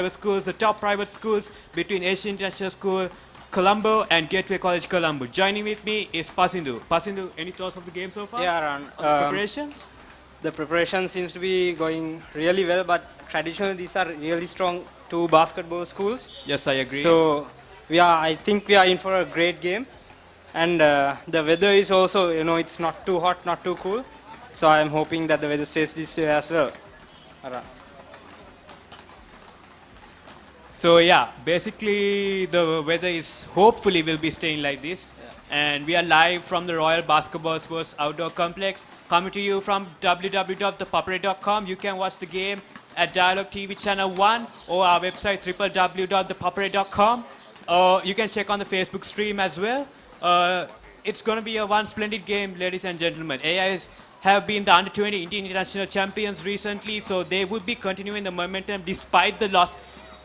private schools, the top private schools between Asian International School, Colombo, and Gateway College, Colombo. Joining with me is Pasindu. Pasindu, any thoughts of the game so far? Yeah, Ran. Preparations? The preparation seems to be going really well, but traditionally these are really strong two basketball schools. Yes, I agree. So I think we are in for a great game, and the weather is also, it's not too hot, not too cool. So I am hoping that the weather stays this way as well. Ran. So yeah, basically the weather is hopefully will be staying like this. And we are live from the Royal Basketball Sports Outdoor Complex, coming to you from www.ThePapare.com. You can watch the game at Dialogue TV Channel 1 or our website www.thepapare.com. You can check on the Facebook stream as well. It's going to be a one splendid game, ladies and gentlemen. AIs have been the under-20 Indian international champions recently, so they would be continuing the momentum despite the loss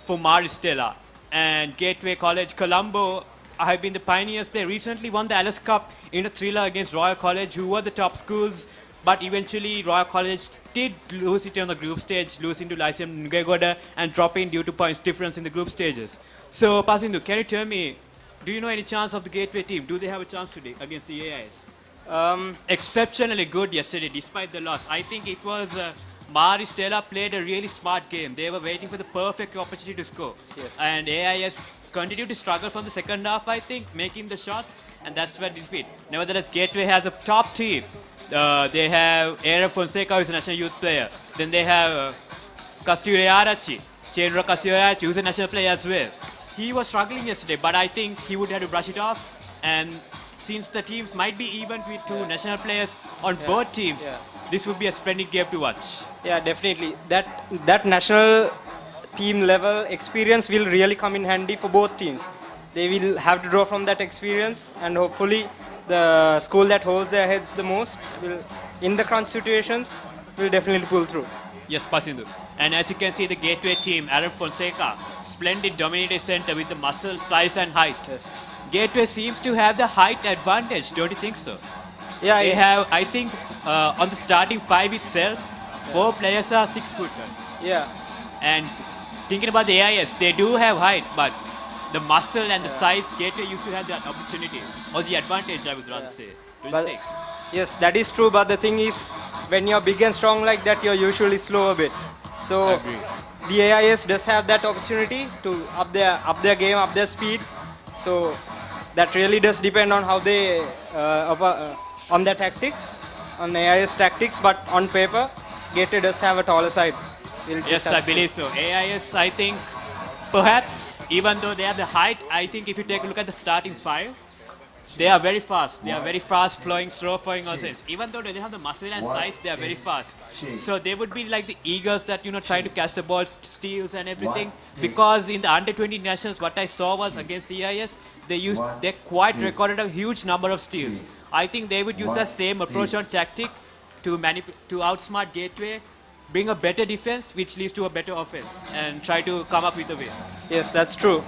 for Maristella. And Gateway College, Colombo have been the pioneers. They recently won the Alice Cup in a thriller against Royal College, who were the top schools. But eventually, Royal College did lose it on the group stage, losing to Lyceum Nugegoda and dropping due to points difference in the group stages. So, Pasindu, can you tell me, do you know any chance of the Gateway team? Do they have a chance today against the AIS? Exceptionally good yesterday, despite the loss. I think it was Maristella played a really smart game. They were waiting for the perfect opportunity to score. Yes. And AIS continued to struggle from the second half, I think, making the shots, and that's where defeat. Nevertheless, Gateway has a top team. They have Aaron Fonseca, who's a national youth player. Then they have Castillo Arachi, Chandra Castillo Arachi, who's a national player as well. He was struggling yesterday, but I think he would have to brush it off. And since the teams might be even with two national players on both teams, this would be a splendid game to watch. Yeah, definitely. That national team level experience will really come in handy for both teams. They will have to draw from that experience, and hopefully the school that holds their heads the most will, in the crunch situations, will definitely pull through. Yes, Pasindu. And as you can see, the Gateway team, Aaron Fonseca, splendid dominated center with the muscle, size and height. Yes. Gateway seems to have the height advantage, don't you think so? Yeah, They have, I think, on the starting five itself, 4 players are 6 footers. Yeah. And thinking about the AIS, they do have height, but the muscle and the size, Gateway used to have that opportunity, or the advantage, I would rather say. Don't you think? Yes, that is true, but the thing is, when you're big and strong like that, you're usually slow a bit. So Agree. the AIS does have that opportunity to up their game, up their speed. So that really does depend on how they on their tactics, on the AIS tactics. But on paper, Gateway does have a taller side. We'll just Yes, have I to see. believe so. AIS, I think, perhaps, even though they have the height, I think if you take a look at the starting 5, they are very fast. They are very fast flowing, slow flowing also. Even though they don't have the muscle and size, they are very fast. So they would be like the Eagles that, try to catch the ball, steals and everything. Because in the under-20 nationals, what I saw was against the EIS, they quite recorded a huge number of steals. I think they would use the same approach on tactic to outsmart Gateway, bring a better defense, which leads to a better offense, and try to come up with a win. Yes, that's true.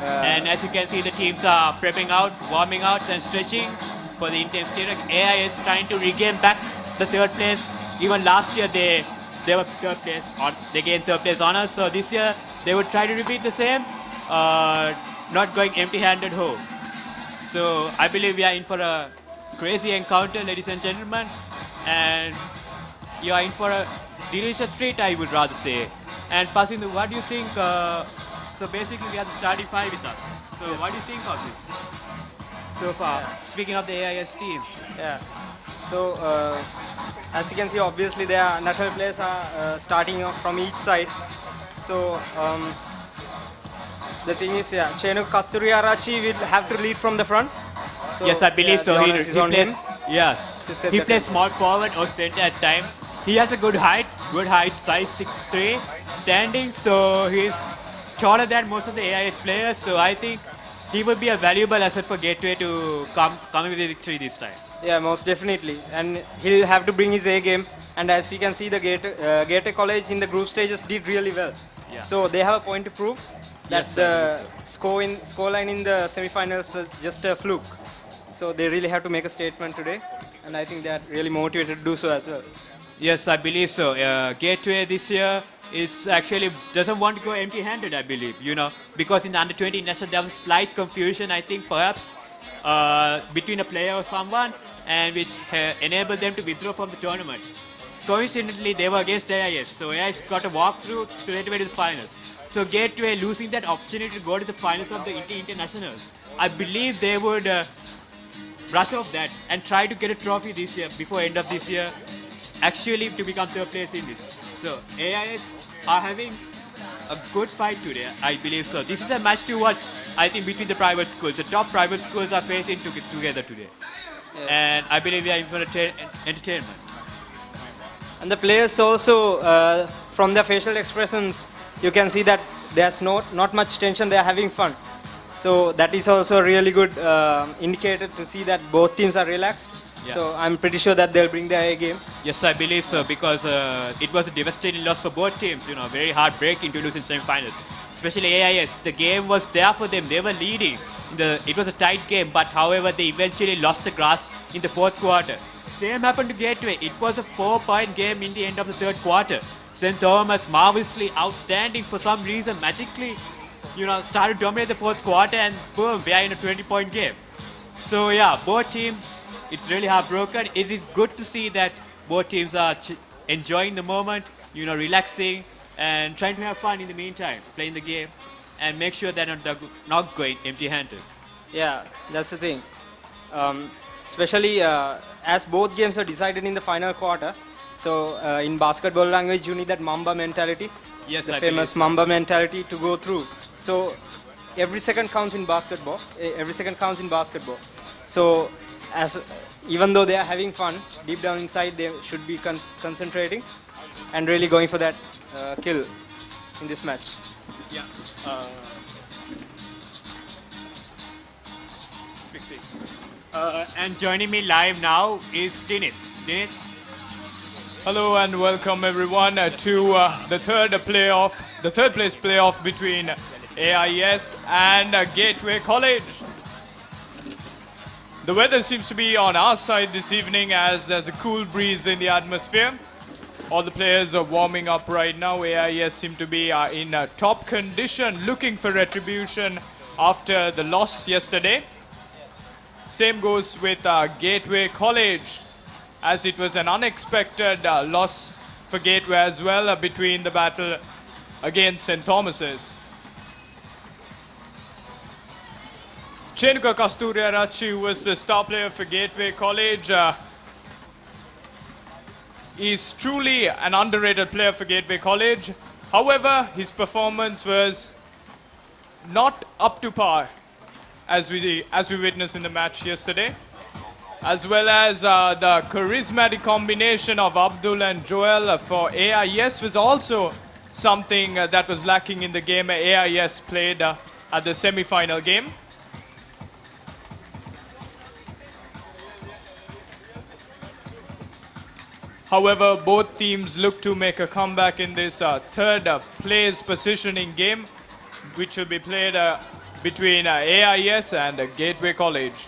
And as you can see, the teams are prepping out, warming out, and stretching for the intense period. AI is trying to regain back the third place. Even last year, they were third place, they gained third place honors. So this year, they would try to repeat the same, not going empty-handed home. So I believe we are in for a crazy encounter, ladies and gentlemen, and you are in for a delicious treat, I would rather say. And Pasindu, what do you think? So basically, we have the starting 5 with us. So what do you think of this so far? Speaking of the AIS team. Yeah. So as you can see, obviously their national players are starting off from each side. So the thing is, Chenu Kasturiarachi will have to lead from the front. So, Yes, I believe so. the He onus is on plays, him. yes, to set he the plays tempo. small forward or center at times. He has a good height, size 6'3", standing. So he's taller than most of the AIS players. So I think he would be a valuable asset for Gateway to come with a victory this time. Yeah, most definitely. And he'll have to bring his A game. And as you can see, the Gateway College in the group stages did really well. Yeah. So they have a point to prove that Yes, the scoreline in the semifinals was just a fluke. So they really have to make a statement today. And I think they are really motivated to do so as well. Yes, I believe so. Gateway this year is actually doesn't want to go empty-handed, I believe, because in the under-20 national there was slight confusion, I think, perhaps between a player or someone, and which enabled them to withdraw from the tournament. Coincidentally, they were against AIS, so AIS got a walkthrough straight away to the finals. So Gateway losing that opportunity to go to the finals of the internationals, I believe they would brush off that and try to get a trophy this year before end of this year, actually to become third place in this. So AIS are having a good fight today, I believe so. This is a match to watch, I think, between the private schools. The top private schools are facing together today. Yes. And I believe we are in for entertainment. And the players also, from their facial expressions, you can see that there's not much tension, they're having fun. So that is also a really good indicator to see that both teams are relaxed. Yeah. So I'm pretty sure that they'll bring their A game. Yes, I believe so, because it was a devastating loss for both teams. Very heartbreaking to lose in semi-finals. Especially AIS, the game was there for them. They were leading. It was a tight game, but however, they eventually lost the grasp in the fourth quarter. Same happened to Gateway. It was a 4-point game in the end of the third quarter. St. Thomas, marvelously outstanding for some reason, magically, started to dominate the fourth quarter, and boom, we are in a 20-point game. So yeah, both teams, it's really heartbroken. Is it good to see that both teams are enjoying the moment, relaxing and trying to have fun in the meantime, playing the game, and make sure they're not going empty-handed. Yeah, that's the thing. Especially as both games are decided in the final quarter. So in basketball language, you need that Mamba mentality. Yes, the famous Mamba mentality to go through. So every second counts in basketball. So even though they are having fun, deep down inside they should be concentrating and really going for that kill in this match. Yeah. And joining me live now is Dinit. Hello and welcome everyone to the third place playoff between AIS and Gateway College. The weather seems to be on our side this evening as there's a cool breeze in the atmosphere. All the players are warming up right now. AIS seem to be in top condition, looking for retribution after the loss yesterday. Same goes with Gateway College, as it was an unexpected loss for Gateway as well between the battle against St. Thomas's. Chenuka Kasturiarachi was the star player for Gateway College. He's truly an underrated player for Gateway College. However, his performance was not up to par as we witnessed in the match yesterday. As well as the charismatic combination of Abdul and Joel for AIS was also something that was lacking in the game AIS played at the semi-final game. However, both teams look to make a comeback in this third place positioning game, which will be played between AIS and Gateway College.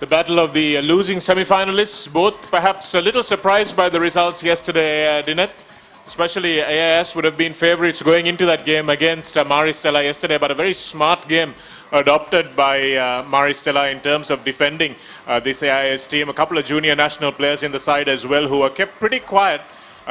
The battle of the losing semi-finalists, both perhaps a little surprised by the results yesterday, Dinette. Especially AIS would have been favourites going into that game against Maristella yesterday, but a very smart game adopted by Maristella in terms of defending this AIS team. A couple of junior national players in the side as well who were kept pretty quiet,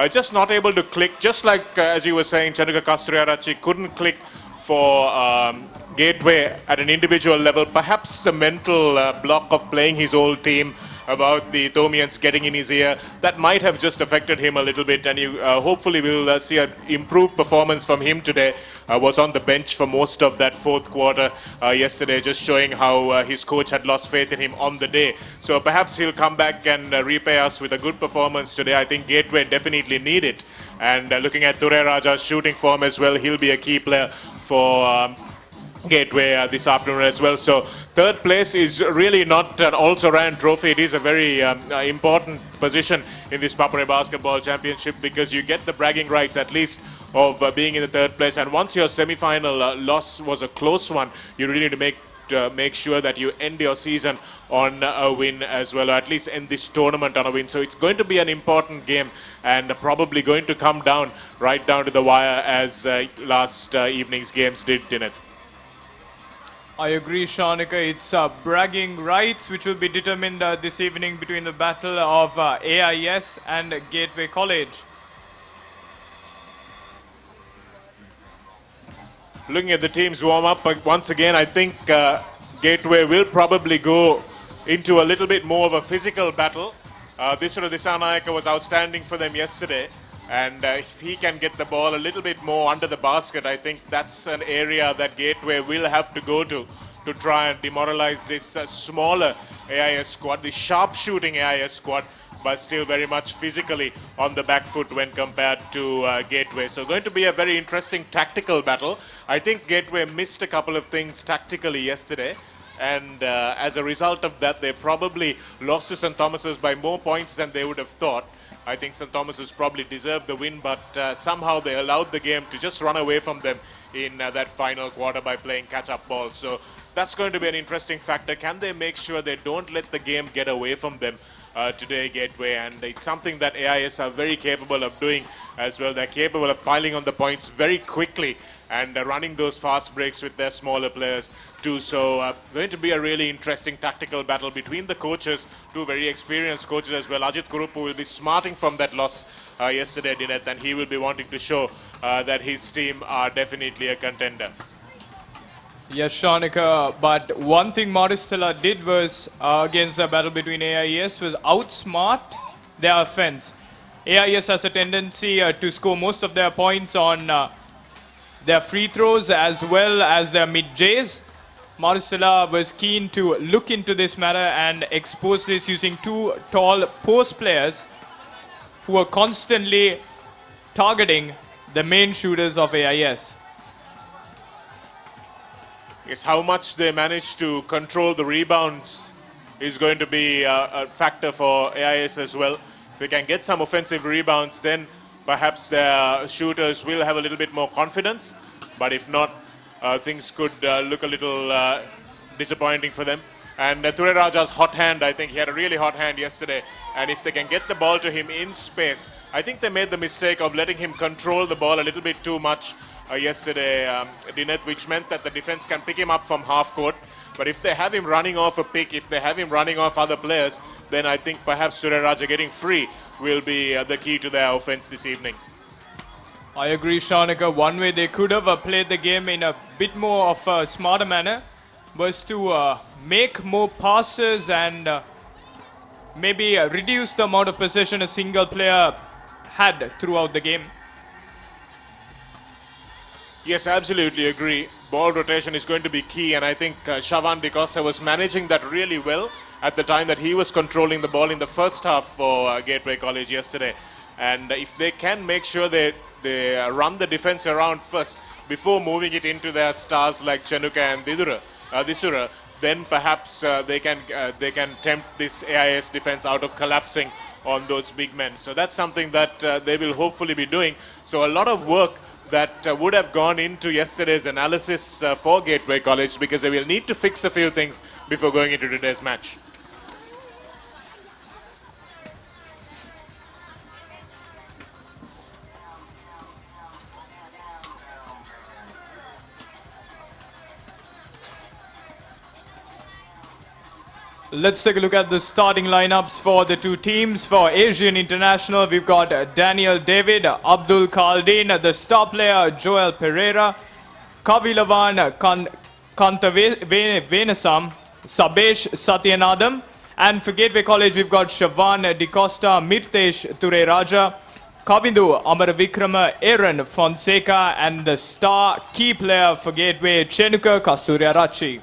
just not able to click, just like as you were saying, Chenuka Kasturiarachi couldn't click for Gateway at an individual level. Perhaps the mental block of playing his old team about the Thomians getting in his ear, that might have just affected him a little bit, and you hopefully will see an improved performance from him today. Was on the bench for most of that fourth quarter yesterday, just showing how his coach had lost faith in him on the day. So perhaps he'll come back and repay us with a good performance today. I think Gateway definitely need it, and looking at Ture Raja's shooting form as well, he'll be a key player for Gateway this afternoon as well. So third place is really not an also-ran trophy. It is a very important position in this ThePapare Basketball Championship, because you get the bragging rights at least of being in the third place. And once your semi-final loss was a close one, you really need to make make sure that you end your season on a win as well, or at least end this tournament on a win. So it's going to be an important game and probably going to come down right down to the wire as last evening's games did, Dinat. I agree, Shanika. It's bragging rights which will be determined this evening between the battle of AIS and Gateway College. Looking at the team's warm-up, but once again, I think Gateway will probably go into a little bit more of a physical battle. Disura Disanayaka was outstanding for them yesterday, and if he can get the ball a little bit more under the basket, I think that's an area that Gateway will have to go to try and demoralize this smaller AIS squad, the sharp-shooting AIS squad, but still very much physically on the back foot when compared to Gateway. So going to be a very interesting tactical battle. I think Gateway missed a couple of things tactically yesterday, and as a result of that, they probably lost to St. Thomas's by more points than they would have thought. I think St. Thomas's probably deserved the win, but somehow they allowed the game to just run away from them in that final quarter by playing catch-up ball. So that's going to be an interesting factor. Can they make sure they don't let the game get away from them today, Gateway? And it's something that AIS are very capable of doing as well. They're capable of piling on the points very quickly and running those fast breaks with their smaller players too. So going to be a really interesting tactical battle between the coaches, two very experienced coaches as well. Ajit Kurupu will be smarting from that loss yesterday, Dineth, and he will be wanting to show that his team are definitely a contender. Yes, Shanika, but one thing Maristella did was, against the battle between AIS, was outsmart their offense. AIS has a tendency to score most of their points on their free throws as well as their mid-Js. Maristella was keen to look into this matter and expose this using two tall post players who were constantly targeting the main shooters of AIS. Yes, how much they manage to control the rebounds is going to be a factor for AIS as well. If they can get some offensive rebounds, then perhaps their shooters will have a little bit more confidence. But if not, things could look a little disappointing for them. And Ture Raja's hot hand, I think he had a really hot hand yesterday. And if they can get the ball to him in space, I think they made the mistake of letting him control the ball a little bit too much yesterday, Dineth, which meant that the defense can pick him up from half court. But if they have him running off a pick, if they have him running off other players, then I think perhaps Ture Raja getting free will be the key to their offense this evening. I agree, Shanika. One way they could have played the game in a bit more of a smarter manner was to make more passes and maybe reduce the amount of possession a single player had throughout the game. Yes, absolutely agree. Ball rotation is going to be key, and I think Shavan Dicosta was managing that really well at the time that he was controlling the ball in the first half for Gateway College yesterday. And if they can make sure they run the defense around first before moving it into their stars like Chenuka and Disura, then perhaps they can tempt this AIS defense out of collapsing on those big men. So that's something that they will hopefully be doing. So a lot of work that would have gone into yesterday's analysis for Gateway College, because they will need to fix a few things before going into today's match. Let's take a look at the starting lineups for the two teams. For Asian International, we've got Daniel David, Abdul Khaldin, the star player Joel Pereira, Kavilavan Kantavenasam, Sabesh Satyanadam, and for Gateway College, we've got Shavan Dicosta, Mirtesh Ture Raja, Kavindu Amaravikrama, Aaron Fonseca, and the star key player for Gateway, Chenuka Kasturiarachi.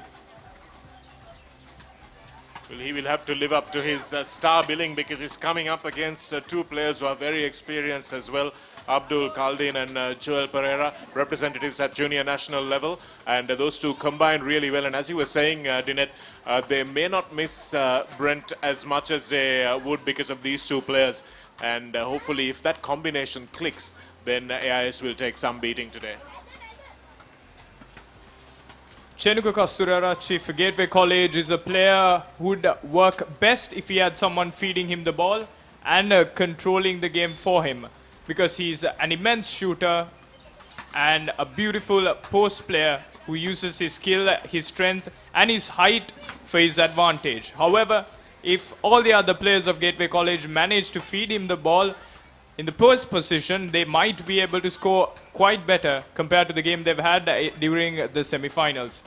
He will have to live up to his star billing, because he's coming up against two players who are very experienced as well. Abdul Khaldin and Joel Pereira, representatives at junior national level, and those two combined really well. And as you were saying, Dineth, they may not miss Brent as much as they would because of these two players. And hopefully if that combination clicks, then AIS will take some beating today. Chenuka Kasturarachi for Gateway College is a player who would work best if he had someone feeding him the ball and controlling the game for him, because he's an immense shooter and a beautiful post player who uses his skill, his strength and his height for his advantage. However, if all the other players of Gateway College manage to feed him the ball in the post position, they might be able to score quite better compared to the game they've had during the semi-finals.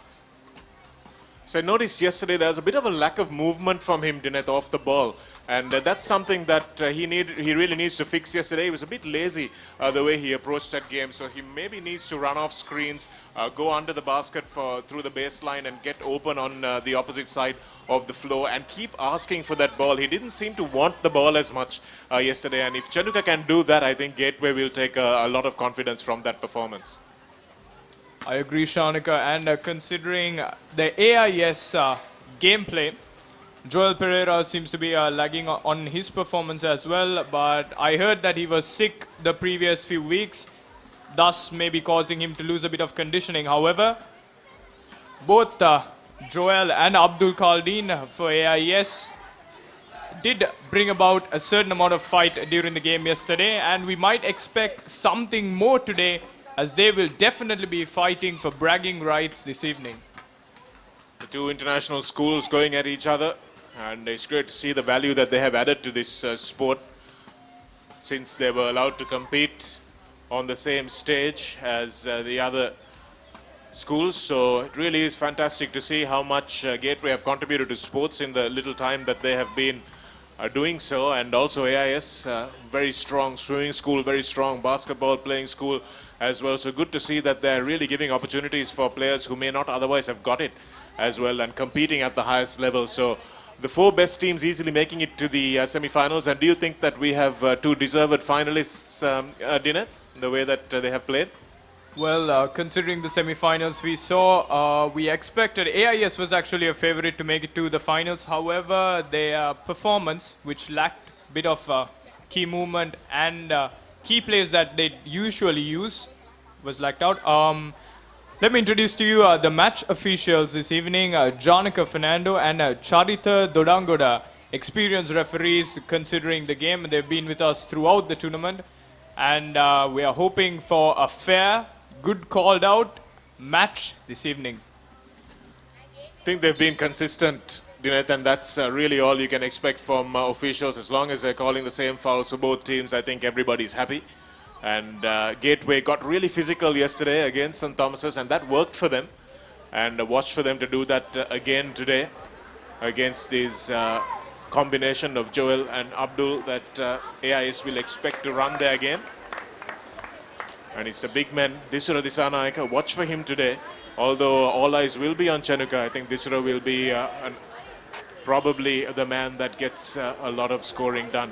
So I noticed yesterday there was a bit of a lack of movement from him, Dineth, off the ball. And that's something that he really needs to fix yesterday. He was a bit lazy the way he approached that game. So he maybe needs to run off screens, go under the basket through the baseline and get open on the opposite side of the floor and keep asking for that ball. He didn't seem to want the ball as much yesterday. And if Chenuka can do that, I think Gateway will take a lot of confidence from that performance. I agree, Shanika. And considering the AIS gameplay, Joel Pereira seems to be lagging on his performance as well. But I heard that he was sick the previous few weeks, thus maybe causing him to lose a bit of conditioning. However, both Joel and Abdul Khaldeen for AIS did bring about a certain amount of fight during the game yesterday, and we might expect something more today, as they will definitely be fighting for bragging rights this evening. The two international schools going at each other, and it's great to see the value that they have added to this sport since they were allowed to compete on the same stage as the other schools. So it really is fantastic to see how much Gateway have contributed to sports in the little time that they have been doing so. And also AIS, very strong swimming school, very strong basketball playing school as well. So good to see that they're really giving opportunities for players who may not otherwise have got it as well and competing at the highest level. So the four best teams easily making it to the semi-finals. And do you think that we have two deserved finalists, Dineth, the way that they have played? Well, considering the semi-finals we saw, we expected AIS was actually a favorite to make it to the finals. However, their performance, which lacked a bit of key movement and key plays that they usually use, was lacked out. Let me introduce to you the match officials this evening, Janika Fernando and Charita Dodangoda, experienced referees considering the game. They've been with us throughout the tournament, and we are hoping for a fair, good called out match this evening. I think they've been consistent, Dineth, and that's really all you can expect from officials. As long as they're calling the same fouls for both teams, I think everybody's happy. And Gateway got really physical yesterday against St. Thomas's, and that worked for them. And watch for them to do that again today against this combination of Joel and Abdul that AIS will expect to run their game. And it's a big man, Disura Disanaika. Watch for him today. Although all eyes will be on Chenuka, I think Disura will be probably the man that gets a lot of scoring done.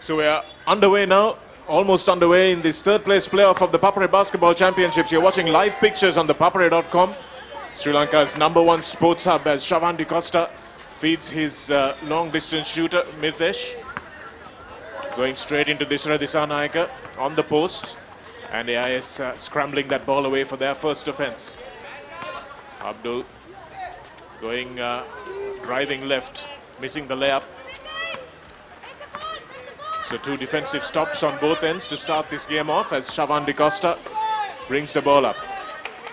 So we are underway now, almost underway in this third place playoff of the ThePapare Basketball Championships. You're watching live pictures on thepapare.com. Sri Lanka's #1 sports hub, as Shavan Di Costa feeds his long distance shooter, Mirthesh. Going straight into Disura Disanaika on the post. And AIS scrambling that ball away for their first offense. Abdul going driving left, missing the layup. So two defensive stops on both ends to start this game off as Shavan Di Costa brings the ball up.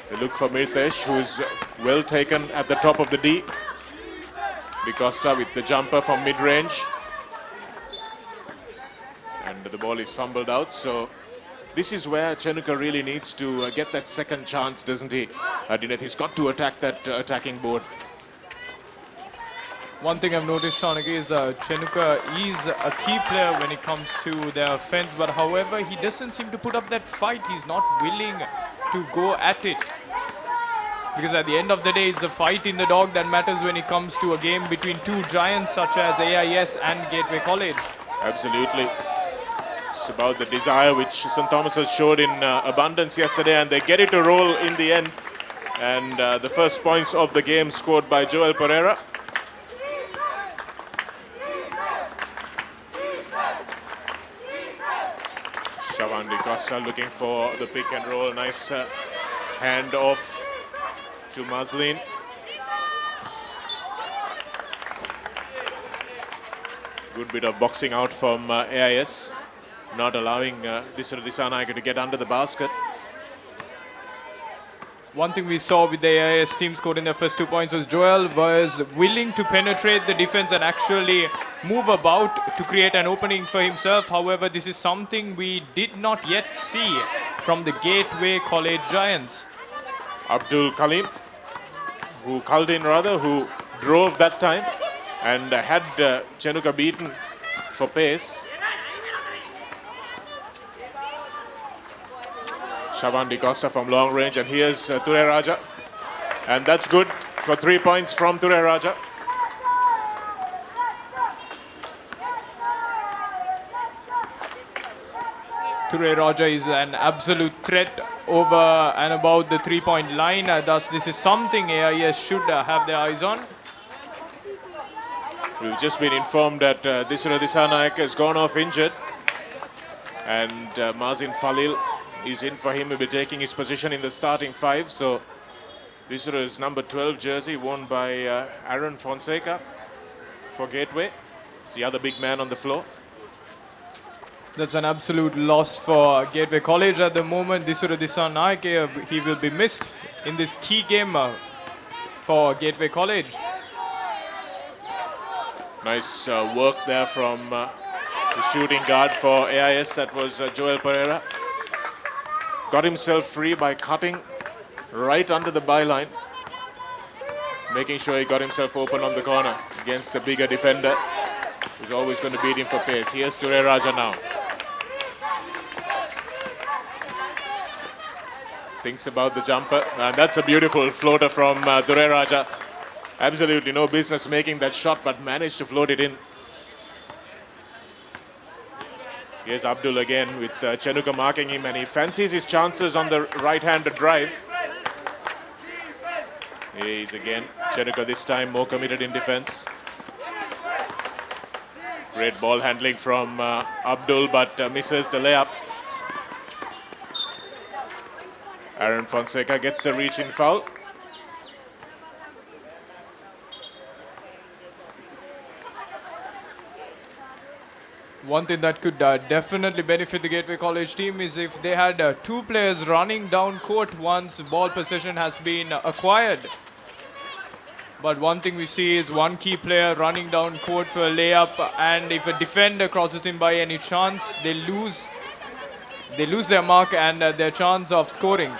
They look for Mirthesh, who is well taken at the top of the D. Di Costa with the jumper from mid-range. And the ball is fumbled out. So this is where Chenuka really needs to get that second chance, doesn't he? Dineth, he's got to attack that attacking board. One thing I've noticed, Shanika, is Chenuka is a key player when it comes to their offense, but however, he doesn't seem to put up that fight. He's not willing to go at it. Because at the end of the day, it's the fight in the dog that matters when it comes to a game between two giants such as AIS and Gateway College. Absolutely. It's about the desire which St. Thomas has showed in abundance yesterday, and they get it to roll in the end. And the first points of the game scored by Joel Pereira. Shavandi Costa looking for the pick and roll. Nice hand off to Maslin. Good bit of boxing out from AIS, not allowing Disanaika to get under the basket. One thing we saw with the AIS team scoring their first 2 points was Joel was willing to penetrate the defense and actually move about to create an opening for himself. However, this is something we did not yet see from the Gateway College Giants. Abdul Kalim, who drove that time and had Chenuka beaten for pace. Shavandi Costa from long range, and here's Ture Raja. And that's good for 3 points from Ture Raja. Ture Raja is an absolute threat over and about the 3-point line. Thus, this is something AIS should have their eyes on. We've just been informed that Disura Disanaik has gone off injured, and Mazin Falil is in for him. He'll be taking his position in the starting 5. So Disura's number 12 jersey worn by Aaron Fonseca for Gateway. It's the other big man on the floor. That's an absolute loss for Gateway College at the moment. Disura Disanaike, he will be missed in this key game for Gateway College. Nice work there from the shooting guard for AIS. That was Joel Pereira. Got himself free by cutting right under the byline, making sure he got himself open on the corner against the bigger defender who's always going to beat him for pace. Here's Ture Raja now. Thinks about the jumper, and that's a beautiful floater from Ture Raja. Absolutely no business making that shot, but managed to float it in. Here's Abdul again with Chenuka marking him, and he fancies his chances on the right-handed drive. He's again, Chenuka this time more committed in defense. Great ball handling from Abdul, but misses the layup. Aaron Fonseca gets a reach-in foul. One thing that could definitely benefit the Gateway College team is if they had 2 players running down court once ball possession has been acquired. But one thing we see is one key player running down court for a layup, and if a defender crosses him by any chance, they lose their mark and their chance of scoring.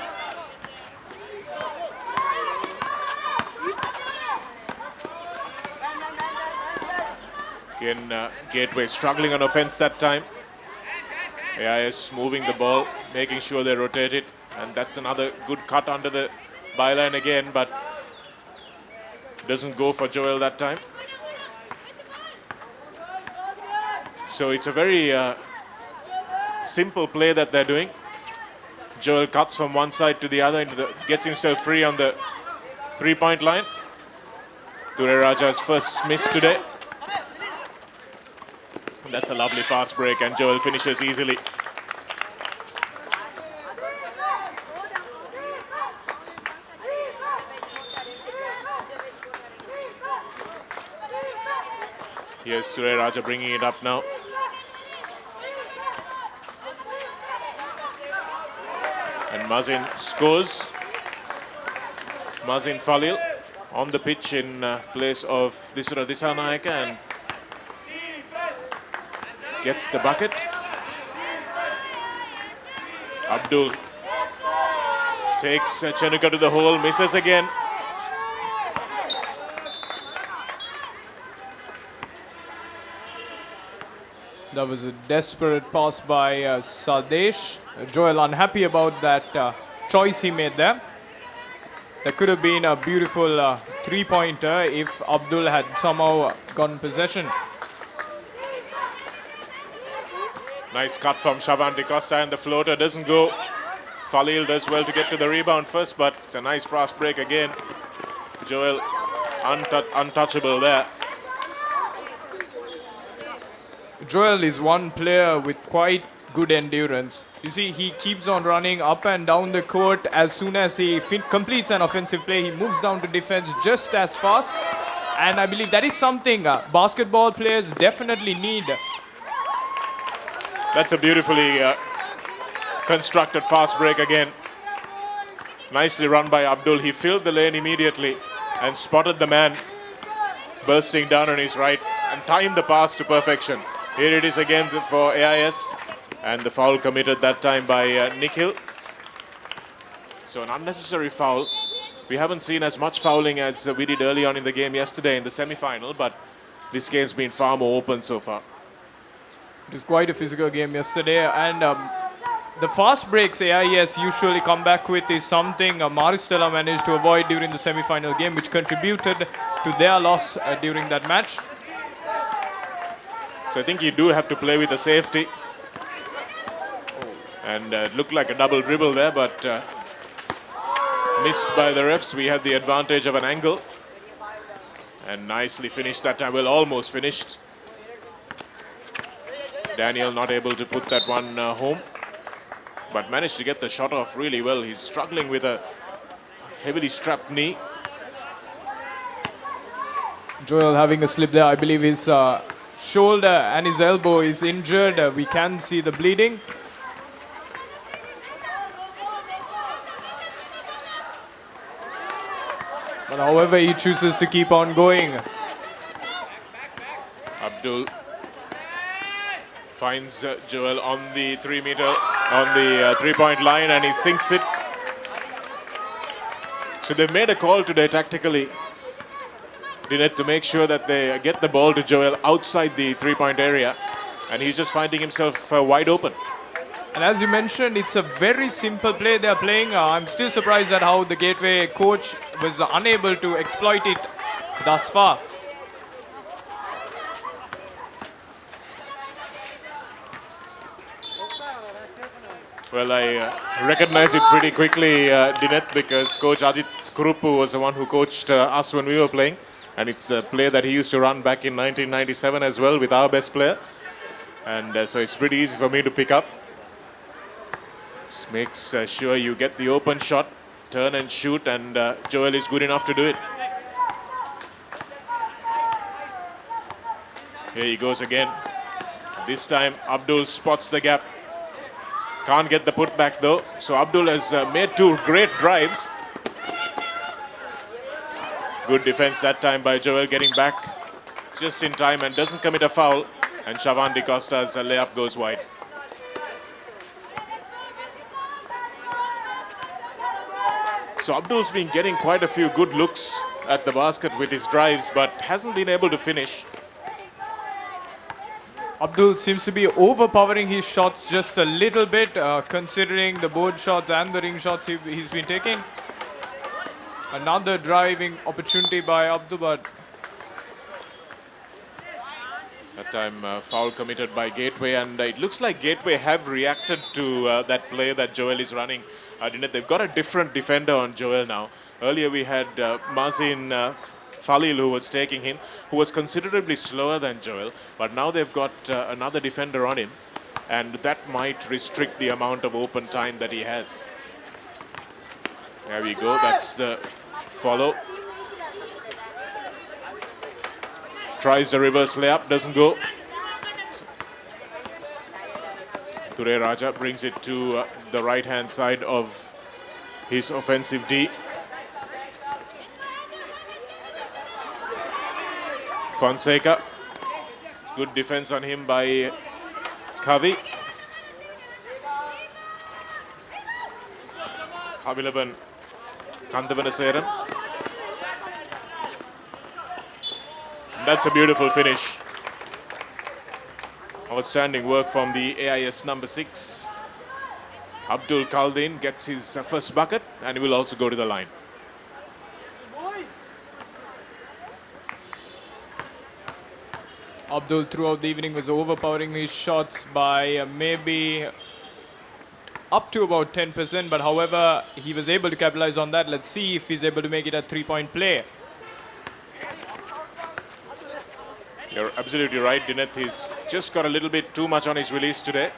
Again, Gateway struggling on offense that time. AIS moving the ball, making sure they rotate it. And that's another good cut under the byline again, but doesn't go for Joel that time. So it's a very simple play that they're doing. Joel cuts from one side to the other, gets himself free on the 3-point line. Ture Raja's first miss today. That's a lovely fast break, and Joel finishes easily. Here's Ture Raja bringing it up now. And Mazin scores. Mazin Falil on the pitch in place of Disura Disanaika, and gets the bucket. Abdul takes Chenuka to the hole, misses again. That was a desperate pass by Sadesh. Joel unhappy about that choice he made there. That could have been a beautiful 3-pointer if Abdul had somehow gotten possession. Nice cut from Shavan De Costa, and the floater doesn't go. Falil does well to get to the rebound first, but it's a nice fast break again. Joel untouchable there. Joel is one player with quite good endurance. You see, he keeps on running up and down the court. As soon as he completes an offensive play, he moves down to defense just as fast. And I believe that is something basketball players definitely need. That's a beautifully constructed fast break again. Nicely run by Abdul. He filled the lane immediately and spotted the man bursting down on his right and timed the pass to perfection. Here it is again for AIS, and the foul committed that time by Nikhil. So an unnecessary foul. We haven't seen as much fouling as we did early on in the game yesterday in the semi-final, but this game's been far more open so far. It was quite a physical game yesterday, and the fast breaks AIS usually come back with is something Maristella managed to avoid during the semi-final game, which contributed to their loss during that match. So I think you do have to play with the safety. And it looked like a double dribble there, but missed by the refs. We had the advantage of an angle. And nicely finished that time. Well, almost finished. Daniel not able to put that one home, but managed to get the shot off really well. He's struggling with a heavily strapped knee. Joel having a slip there. I believe his shoulder and his elbow is injured. We can see the bleeding. But however, he chooses to keep on going. Abdul finds Joel on the 3-point line, and he sinks it. So they've made a call today tactically, Dineth, to make sure that they get the ball to Joel outside the 3-point area, and he's just finding himself wide open. And as you mentioned, it's a very simple play they're playing. I'm still surprised at how the Gateway coach was unable to exploit it thus far. Well, I recognize it pretty quickly, Dineth, because Coach Ajit Kurupu was the one who coached us when we were playing. And it's a play that he used to run back in 1997 as well with our best player. And so it's pretty easy for me to pick up. Just makes sure you get the open shot, turn and shoot, and Joel is good enough to do it. Here he goes again. This time Abdul spots the gap. Can't get the putback though. So Abdul has made two great drives. Good defense that time by Joel, getting back just in time and doesn't commit a foul. And Shavan De Costa's layup goes wide. So Abdul's been getting quite a few good looks at the basket with his drives, but hasn't been able to finish. Abdul seems to be overpowering his shots just a little bit, considering the board shots and the ring shots he's been taking. Another driving opportunity by Abdul, but that time foul committed by Gateway, and it looks like Gateway have reacted to that play that Joel is running. They've got a different defender on Joel now. Earlier we had Mazin Falil who was taking him, who was considerably slower than Joel, but now they've got another defender on him, and that might restrict the amount of open time that he has. There we go, that's the follow. Tries the reverse layup, doesn't go. Ture Raja brings it to the right-hand side of his offensive D. Fonseca, good defense on him by Kavi. Kavilaban Kandavanaseran. That's a beautiful finish. Outstanding work from the AIS number 6. Abdul Kaldin gets his first bucket, and he will also go to the line. Abdul throughout the evening was overpowering his shots by maybe up to about 10%, but however, he was able to capitalize on that. Let's see if he's able to make it a three-point play. You're absolutely right, Dineth. He's just got a little bit too much on his release today.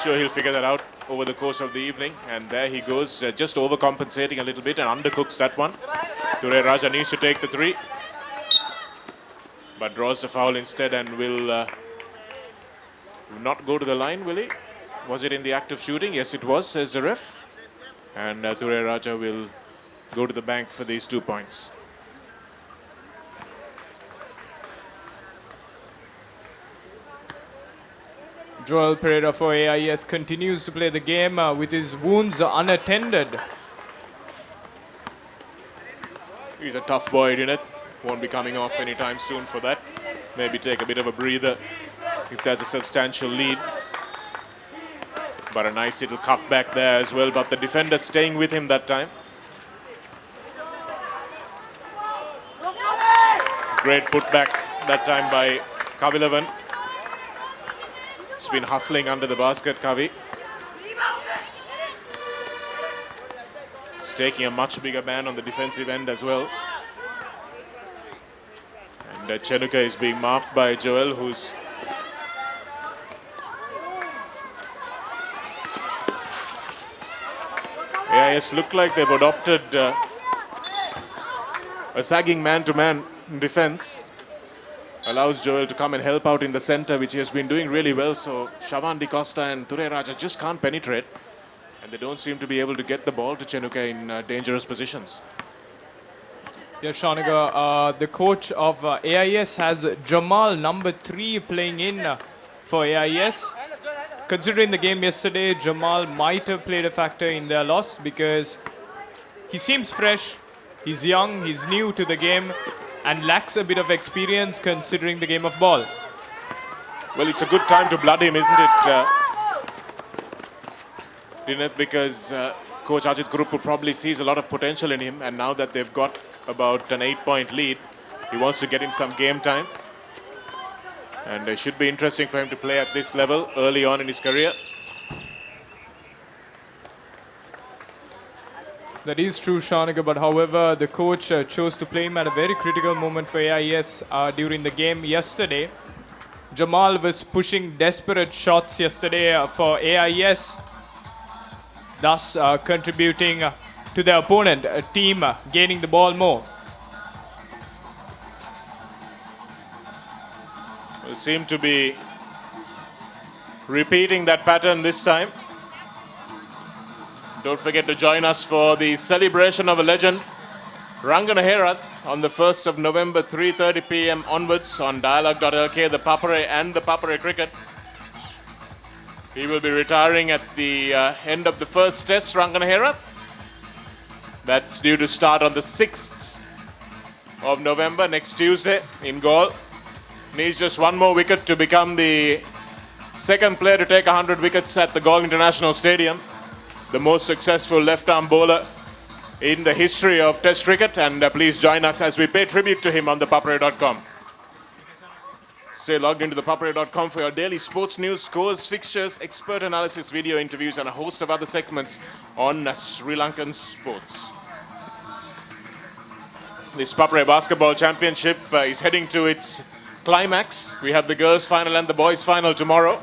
Sure, he'll figure that out over the course of the evening. And there he goes, just overcompensating a little bit and undercooks that one. Ture Raja needs to take the three, but draws the foul instead and will not go to the line, will he? Was it in the act of shooting? Yes, it was, says the ref. And Ture Raja will go to the bank for these 2 points. Joel Pereira for AIS continues to play the game with his wounds unattended. He's a tough boy, Dineth. Won't be coming off anytime soon for that. Maybe take a bit of a breather if there's a substantial lead. But a nice little cut back there as well. But the defender staying with him that time. Great putback that time by Kavilavan. He's been hustling under the basket, Kavi. He's taking a much bigger man on the defensive end as well. And Chenuka is being marked by Joel, who's AIS look like they've adopted a sagging man-to-man defense. Allows Joel to come and help out in the center, which he has been doing really well. So Shavan Di Costa and Ture Raja just can't penetrate. And they don't seem to be able to get the ball to Chenuka in dangerous positions. Yeah, Shanaga, the coach of AIS has Jamal, number 3, playing in for AIS. Considering the game yesterday, Jamal might have played a factor in their loss because he seems fresh, he's young, he's new to the game, and lacks a bit of experience considering the game of ball. Well, it's a good time to blood him, isn't it, Dineth? Because Coach Ajit Kuruppu probably sees a lot of potential in him, and now that they've got about an 8-point lead, he wants to get him some game time. And it should be interesting for him to play at this level early on in his career. That is true, Shanaga, but however, the coach chose to play him at a very critical moment for AIS during the game yesterday. Jamal was pushing desperate shots yesterday for AIS, thus contributing to the opponent team gaining the ball more. Will seem to be repeating that pattern this time. Don't forget to join us for the celebration of a legend, Rangana Herath, on the 1st of November, 3:30 p.m. onwards on dialogue.lk, ThePapare and ThePapare Cricket. He will be retiring at the end of the first test, Rangana Herath. That's due to start on the 6th of November, next Tuesday in Galle. Needs just one more wicket to become the second player to take 100 wickets at the Galle International Stadium. The most successful left-arm bowler in the history of Test cricket. And please join us as we pay tribute to him on thepapare.com. Stay logged into thepapare.com for your daily sports news, scores, fixtures, expert analysis, video interviews, and a host of other segments on Sri Lankan sports. This Papare Basketball Championship is heading to its climax. We have the girls' final and the boys' final tomorrow.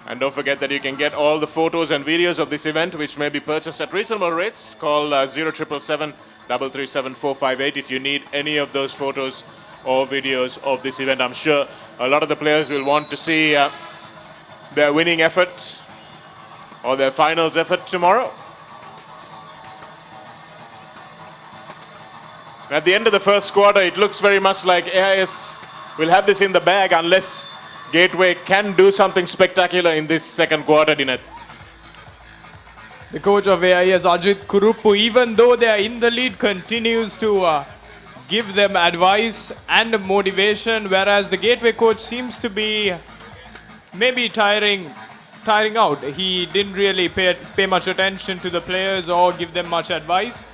And don't forget that you can get all the photos and videos of this event, which may be purchased at reasonable rates. Call 0777 337 458 if you need any of those photos or videos of this event. I'm sure a lot of the players will want to see their winning effort or their finals effort tomorrow. At the end of the first quarter, it looks very much like AIS will have this in the bag unless Gateway can do something spectacular in this second quarter, Dineth. The coach of AIS, Ajit Kuruppu, even though they are in the lead, continues to give them advice and motivation, whereas the Gateway coach seems to be maybe tiring out. He didn't really pay much attention to the players or give them much advice.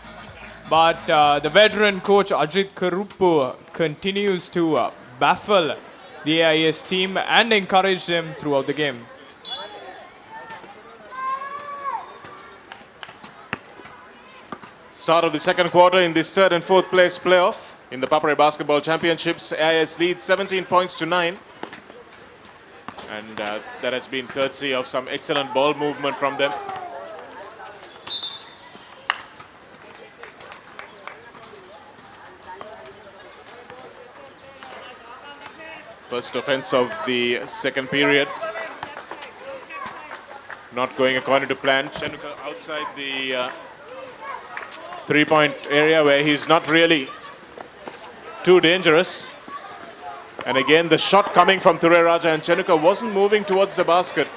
But the veteran coach Ajit Karuppu continues to baffle the AIS team and encourage them throughout the game. Start of the second quarter in this third and fourth place playoff in the ThePapare Basketball Championships. AIS leads 17 points to 9. And that has been courtesy of some excellent ball movement from them. First offense of the second period. Not going according to plan. Chenuka outside the three-point area where he's not really too dangerous. And again, the shot coming from Raja, and Chenuka wasn't moving towards the basket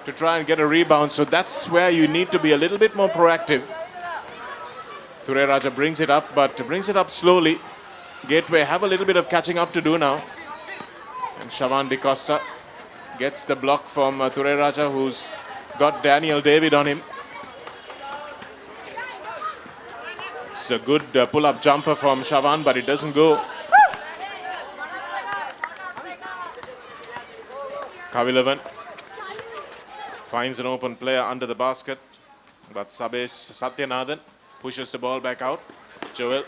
to try and get a rebound. So that's where you need to be a little bit more proactive. Raja brings it up, but brings it up slowly. Gateway have a little bit of catching up to do now. And Shavan De Costa gets the block from Raja, who's got Daniel David on him. It's a good pull-up jumper from Shavan, but it doesn't go. Kavilavan finds an open player under the basket, but Sabes Satyanathan pushes the ball back out. Joel.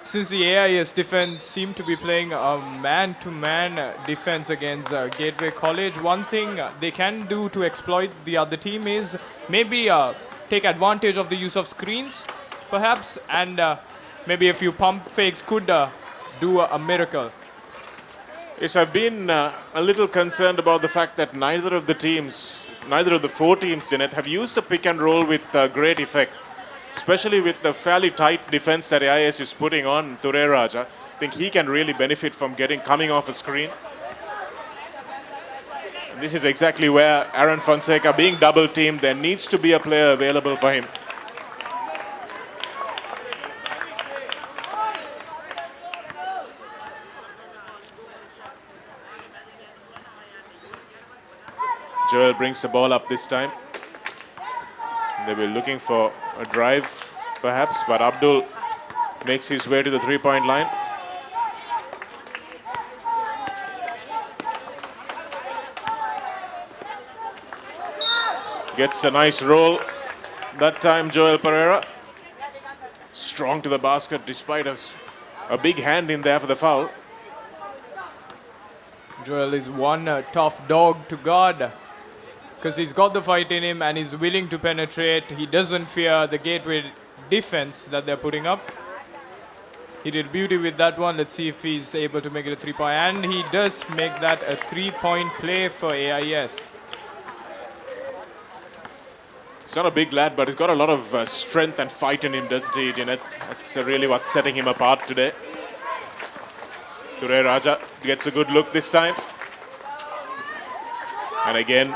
Since the AIS defense seem to be playing a man-to-man defense against Gateway College, one thing they can do to exploit the other team is maybe take advantage of the use of screens, perhaps, and maybe a few pump fakes could do a miracle. Yes, I've been a little concerned about the fact that neither of the four teams, Janet, have used the pick and roll with great effect. Especially with the fairly tight defense that AIS is putting on Raja. I think he can really benefit from coming off a screen. And this is exactly where Aaron Fonseca, being double teamed, there needs to be a player available for him. Joel brings the ball up this time. They were looking for a drive, perhaps, but Abdul makes his way to the three-point line. Gets a nice roll. That time, Joel Pereira. Strong to the basket, despite a big hand in there for the foul. Joel is one tough dog to guard, because he's got the fight in him and he's willing to penetrate. He doesn't fear the Gateway defense that they're putting up. He did beauty with that one. Let's see if he's able to make it a three-point. And he does make that a three-point play for AIS. He's not a big lad, but he's got a lot of strength and fight in him, doesn't he, Janet? That's really what's setting him apart today. Raja gets a good look this time. And again,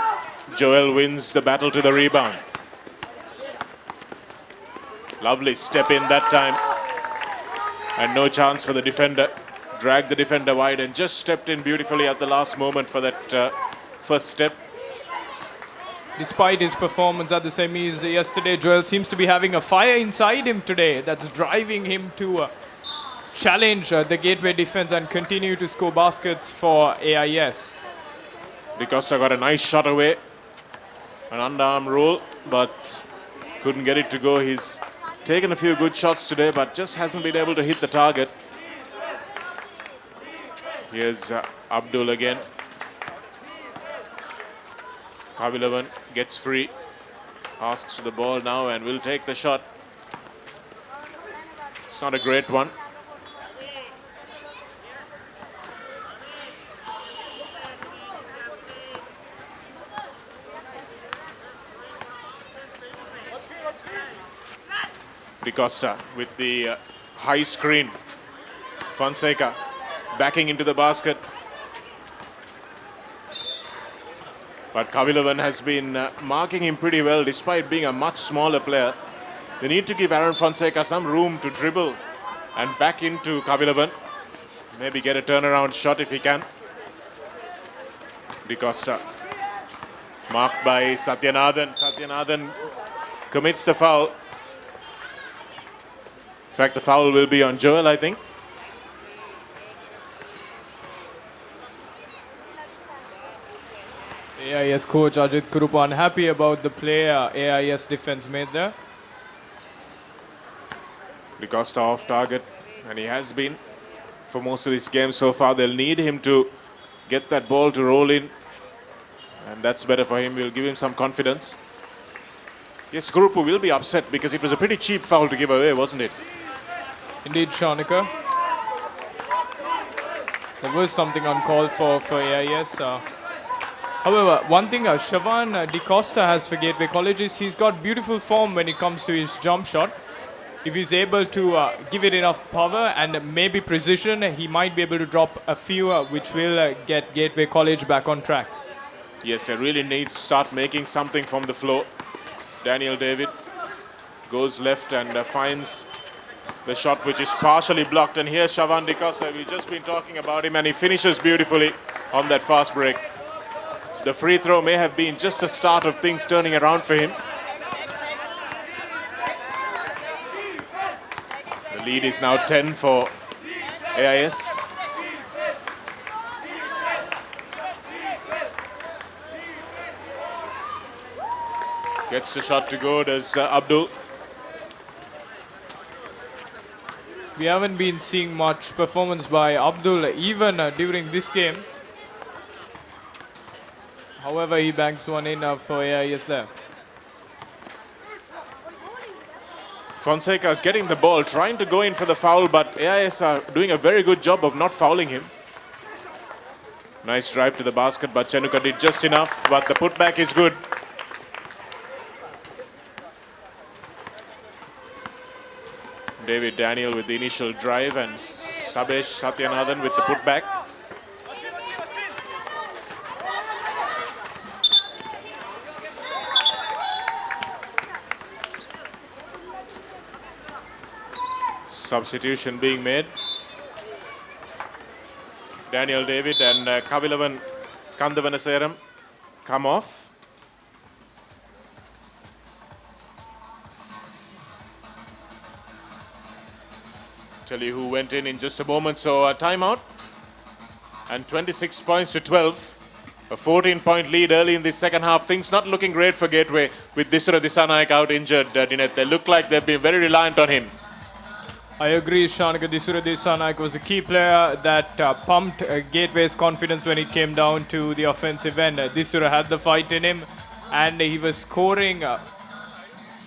Joel wins the battle to the rebound. Lovely step in that time. And no chance for the defender. Dragged the defender wide and just stepped in beautifully at the last moment for that first step. Despite his performance at the semis yesterday, Joel seems to be having a fire inside him today that's driving him to challenge the Gateway defense and continue to score baskets for AIS. De Costa got a nice shot away. An underarm roll, but couldn't get it to go. He's taken a few good shots today, but just hasn't been able to hit the target. Here's Abdul again. Kavilavan gets free, asks for the ball now and will take the shot. It's not a great one. De Costa with the high screen. Fonseca backing into the basket. But Kavilavan has been marking him pretty well despite being a much smaller player. They need to give Aaron Fonseca some room to dribble and back into Kavilavan. Maybe get a turnaround shot if he can. De Costa marked by Satyanathan. Satyanathan commits the foul. In fact, the foul will be on Joel, I think. AIS coach Ajit Kurupa unhappy about the play AIS defense made there. DeCosta off target, and he has been for most of this game so far. They'll need him to get that ball to roll in, and that's better for him. We'll give him some confidence. Yes, Kurupu will be upset because it was a pretty cheap foul to give away, wasn't it? Indeed, Shanika. There was something uncalled for AIS. However, one thing Shavan DeCosta has for Gateway College is he's got beautiful form when it comes to his jump shot. If he's able to give it enough power and maybe precision, he might be able to drop a few which will get Gateway College back on track. Yes, they really need to start making something from the floor. Daniel David goes left and finds the shot which is partially blocked. And here's Shavan DeCosta. We've just been talking about him, and he finishes beautifully on that fast break. So the free throw may have been just the start of things turning around for him. The lead is now 10 for AIS. Gets the shot to go, does Abdul. We haven't been seeing much performance by Abdul even during this game. However, he banks one in for AIS there. Fonseca is getting the ball, trying to go in for the foul, but AIS are doing a very good job of not fouling him. Nice drive to the basket, but Chenuka did just enough, but the putback is good. David Daniel with the initial drive and Sabesh Satyanathan with the putback. Substitution being made. Daniel David and Kavilavan Kandavanaseram come off. Tell you who went in just a moment. So a timeout and 26 points to 12. A 14-point lead early in the second half. Things not looking great for Gateway with Disura Disanaik out injured, Dineth. They look like they've been very reliant on him. I agree, Shanika. Disura Disanaik was a key player that pumped Gateway's confidence when it came down to the offensive end. Disura had the fight in him, and he was scoring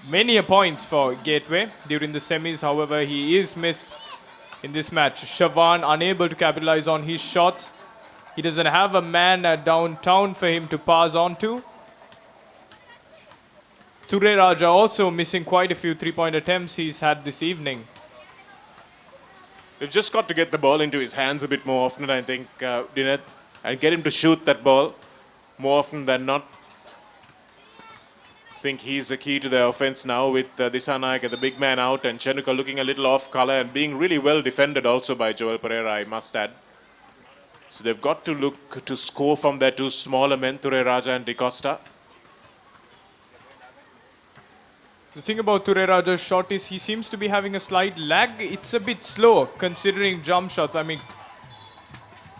many points for Gateway during the semis. However, he is missed in this match. Shavan unable to capitalize on his shots. He doesn't have a man downtown for him to pass on to. Ture Raja also missing quite a few three-point attempts he's had this evening. They've just got to get the ball into his hands a bit more often, I think, Dineth, and get him to shoot that ball more often than not. I think he's the key to their offense now with Disanaik, the big man out, and Chenuka looking a little off color and being really well defended also by Joel Pereira, I must add. So they've got to look to score from their two smaller men, Ture Raja and DeCosta. The thing about Ture Raja's shot is he seems to be having a slight lag. It's a bit slow considering jump shots. I mean,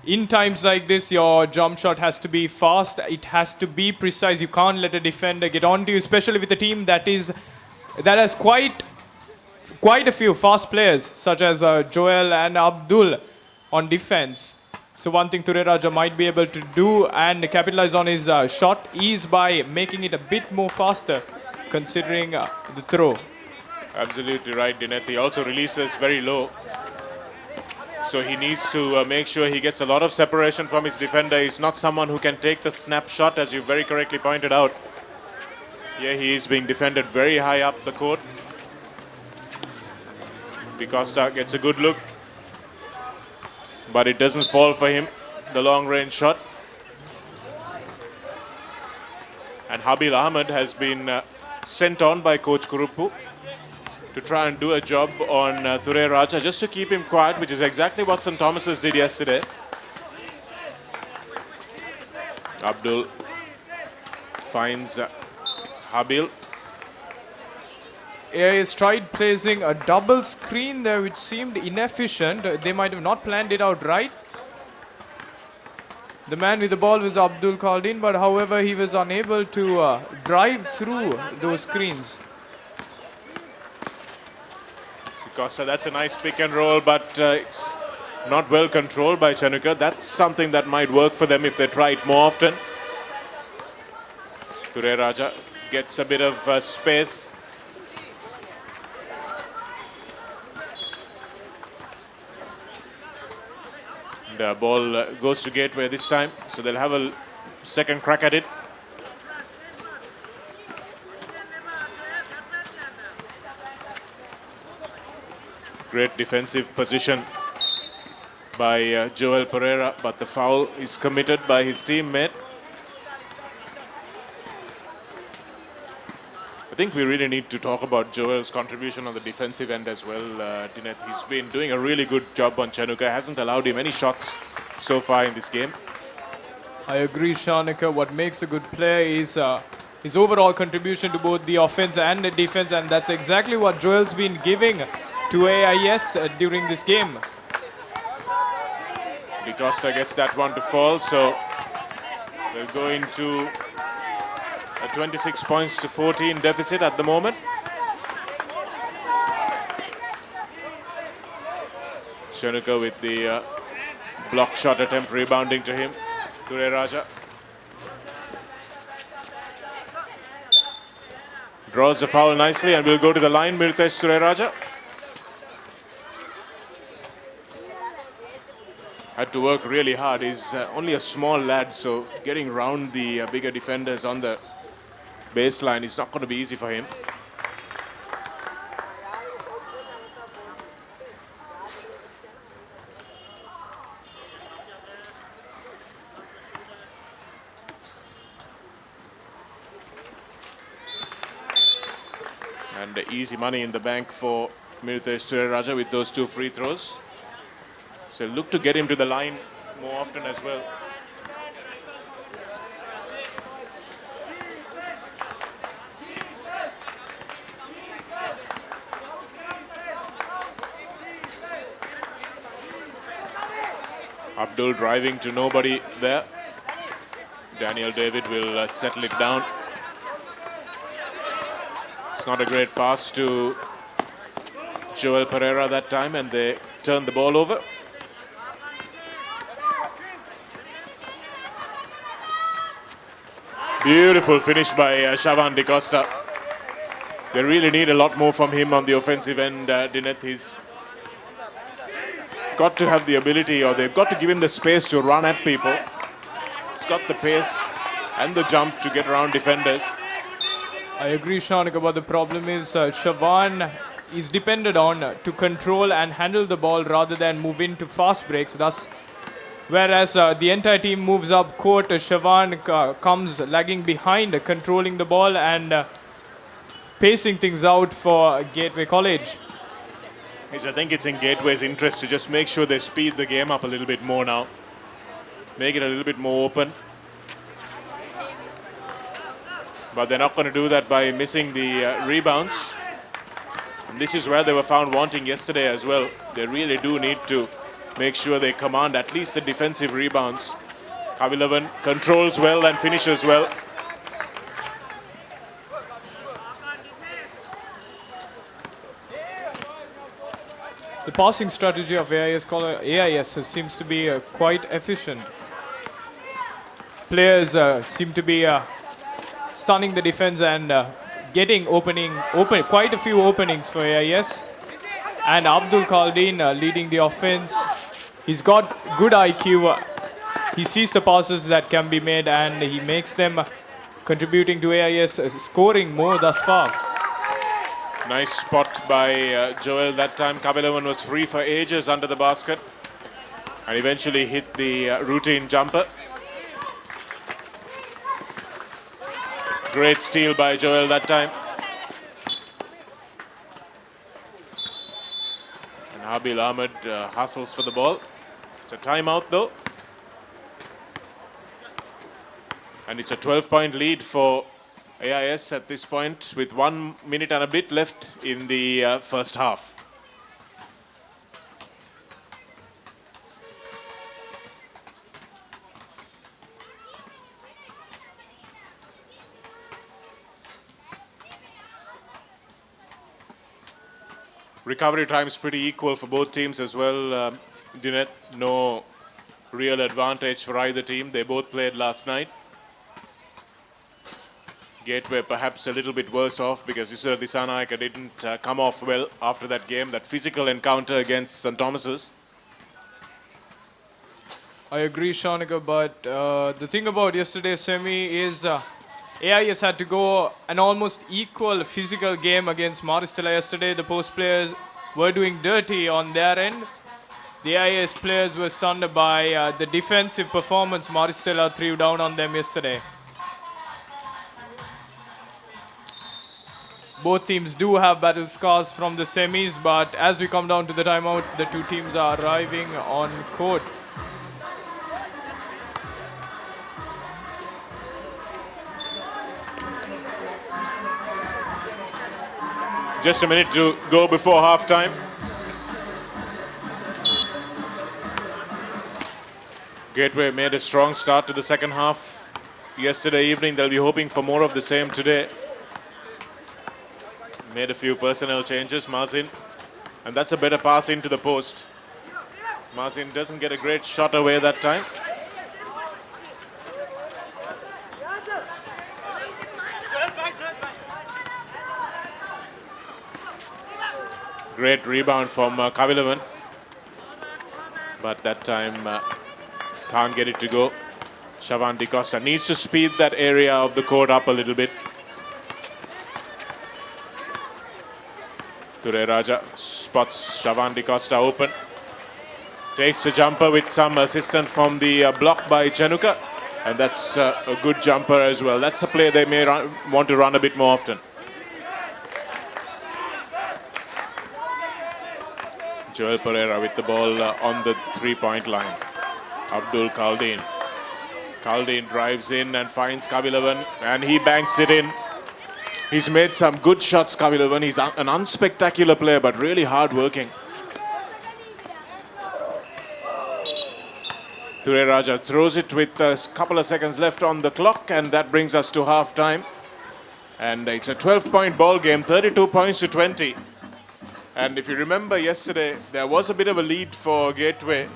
in times like this, your jump shot has to be fast. It has to be precise. You can't let a defender get onto you, especially with a team that has quite a few fast players, such as Joel and Abdul on defense. So one thing Ture Raja might be able to do and capitalize on his shot is by making it a bit more faster, considering the throw. Absolutely right, Dineth. He also releases very low. So he needs to make sure he gets a lot of separation from his defender. He's not someone who can take the snapshot, as you very correctly pointed out. Here he is being defended very high up the court. DeCosta gets a good look, but it doesn't fall for him, the long-range shot. And Habil Ahmed has been sent on by Coach Kurupu to try and do a job on Ture Raja, just to keep him quiet, which is exactly what St. Thomas's did yesterday. Abdul finds Habil. AIS tried placing a double screen there which seemed inefficient. They might have not planned it out right. The man with the ball was Abdul Khaldin, but however he was unable to drive through those screens. Costa, that's a nice pick and roll, but it's not well controlled by Chanukka. That's something that might work for them if they try it more often. Ture Raja gets a bit of space. The ball goes to Gateway this time, so they'll have a second crack at it. Great defensive position by Joel Pereira, but the foul is committed by his teammate. I think we really need to talk about Joel's contribution on the defensive end as well, Dineth. He's been doing a really good job on Chanukka. Hasn't allowed him any shots so far in this game. I agree, Shanika. What makes a good player is his overall contribution to both the offense and the defense, and that's exactly what Joel's been giving to AIS during this game. DeCosta gets that one to fall, so they'll go into a 26 points to 14 deficit at the moment. Chanukka with the block shot attempt rebounding to him. Ture Raja draws the foul nicely and will go to the line. Mirtesh Ture Raja had to work really hard. He's only a small lad, so getting round the bigger defenders on the baseline is not going to be easy for him. And easy money in the bank for Mirtesh Ture Raja with those two free throws. So look to get him to the line more often as well. Abdul driving to nobody there. Daniel David will settle it down. It's not a great pass to Joel Pereira that time, and they turn the ball over. Beautiful finish by Shavan DeCosta. They really need a lot more from him on the offensive end, Dineth. He's got to have the ability, or they've got to give him the space to run at people. He's got the pace and the jump to get around defenders. I agree, Shanika, but the problem is Shavan is depended on to control and handle the ball rather than move into fast breaks. Thus, whereas the entire team moves up court, Shavan comes lagging behind, controlling the ball and pacing things out for Gateway College. I think it's in Gateway's interest to just make sure they speed the game up a little bit more now. Make it a little bit more open. But they're not going to do that by missing the rebounds. And this is where they were found wanting yesterday as well. They really do need to make sure they command at least the defensive rebounds. Kavilavan controls well and finishes well. The passing strategy of AIS seems to be quite efficient. Players seem to be stunning the defense and getting quite a few openings for AIS. And Abdul Khaldin leading the offense. He's got good IQ. He sees the passes that can be made and he makes them, contributing to AIS scoring more thus far. Nice spot by Joel that time. Kabilavan was free for ages under the basket and eventually hit the routine jumper. Great steal by Joel that time. And Habil Ahmed hustles for the ball. It's a timeout though. And it's a 12-point lead for AIS at this point with 1 minute and a bit left in the first half. Recovery times pretty equal for both teams as well. Dinette, no real advantage for either team. They both played last night. Gateway perhaps a little bit worse off because Isura Disanaika didn't come off well after that game, that physical encounter against St. Thomas's. I agree, Shanika, but the thing about yesterday's semi is AIS had to go an almost equal physical game against Maristella yesterday. The post players were doing dirty on their end. The AIS players were stunned by the defensive performance Maristella threw down on them yesterday. Both teams do have battle scars from the semis, but as we come down to the timeout, the two teams are arriving on court. Just a minute to go before halftime. Gateway made a strong start to the second half yesterday evening. They'll be hoping for more of the same today. Made a few personnel changes, Mazin. And that's a better pass into the post. Mazin doesn't get a great shot away that time. Great rebound from Kavilavan. But that time can't get it to go. Shavan Di Costa needs to speed that area of the court up a little bit. Ture Raja spots Shavan Di Costa open. Takes a jumper with some assistance from the block by Chanuka. And that's a good jumper as well. That's a play they may want to run a bit more often. Joel Pereira with the ball on the three-point line. Abdul Kaldin. Kaldin drives in and finds Kavilavan, and he banks it in. He's made some good shots, Kavilavan. He's an unspectacular player, but really hard-working. Ture Raja throws it with a couple of seconds left on the clock, and that brings us to half-time. And it's a 12-point ball game, 32 points to 20. And if you remember yesterday, there was a bit of a lead for Gateway.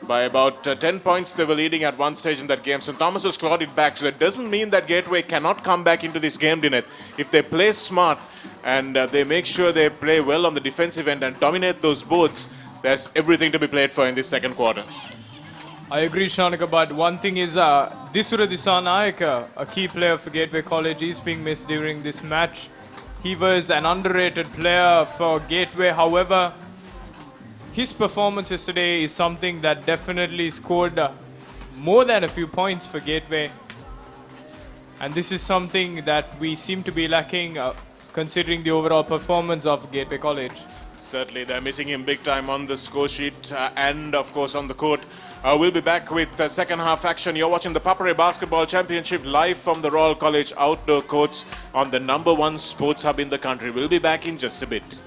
By about 10 points they were leading at one stage in that game. St. Thomas has clawed it back. So that doesn't mean that Gateway cannot come back into this game, Dinette. If they play smart and they make sure they play well on the defensive end and dominate those boards, there's everything to be played for in this second quarter. I agree, Shanika, but one thing is Disura Disanaika, a key player for Gateway College, is being missed during this match. He was an underrated player for Gateway. However, his performance yesterday is something that definitely scored more than a few points for Gateway. And this is something that we seem to be lacking considering the overall performance of Gateway College. Certainly, they're missing him big time on the score sheet and, of course, on the court. We'll be back with the second half action. You're watching the ThePapare Basketball Championship live from the Royal College outdoor courts on the #1 sports hub in the country. We'll be back in just a bit.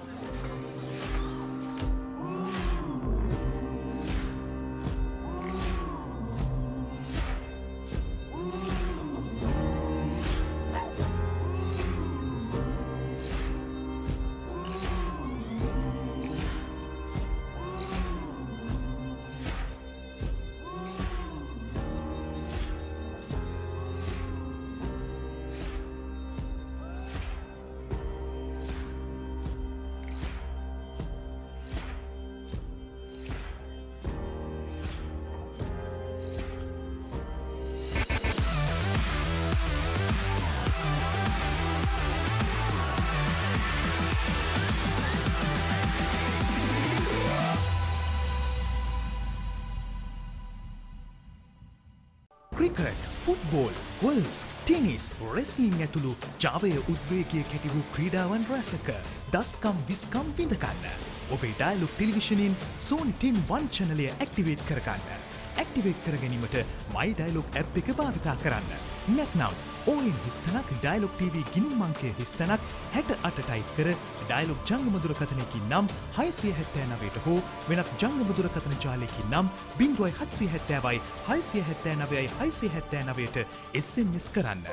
Cricket, football, golf, tennis, wrestling ඇතුළු ජාවය උද්වේගය කැටි වූ ක්‍රීඩාවන් රැසක දස්කම් විස්කම් විඳකන්න. ඔබේ dialogue ටෙලිවිෂනින් Sony 10 චැනලය activate කරගන්න. Activate කර ගැනීමට මයි dialogue app එක භාවිතා කරන්න. නැත්නම් ඕයින් හිස්තනක් ඩයලොග් TV ගිණුම් අංකය හිස්තනක් 68 ටයිප් කර ඩයලොග් ජංගම දුරකථනයකින් නම් 679ට හෝ වෙනත් ජංගම දුරකථන ජාලයකින් නම් 0770යි 679යි 679ට SMS කරන්න.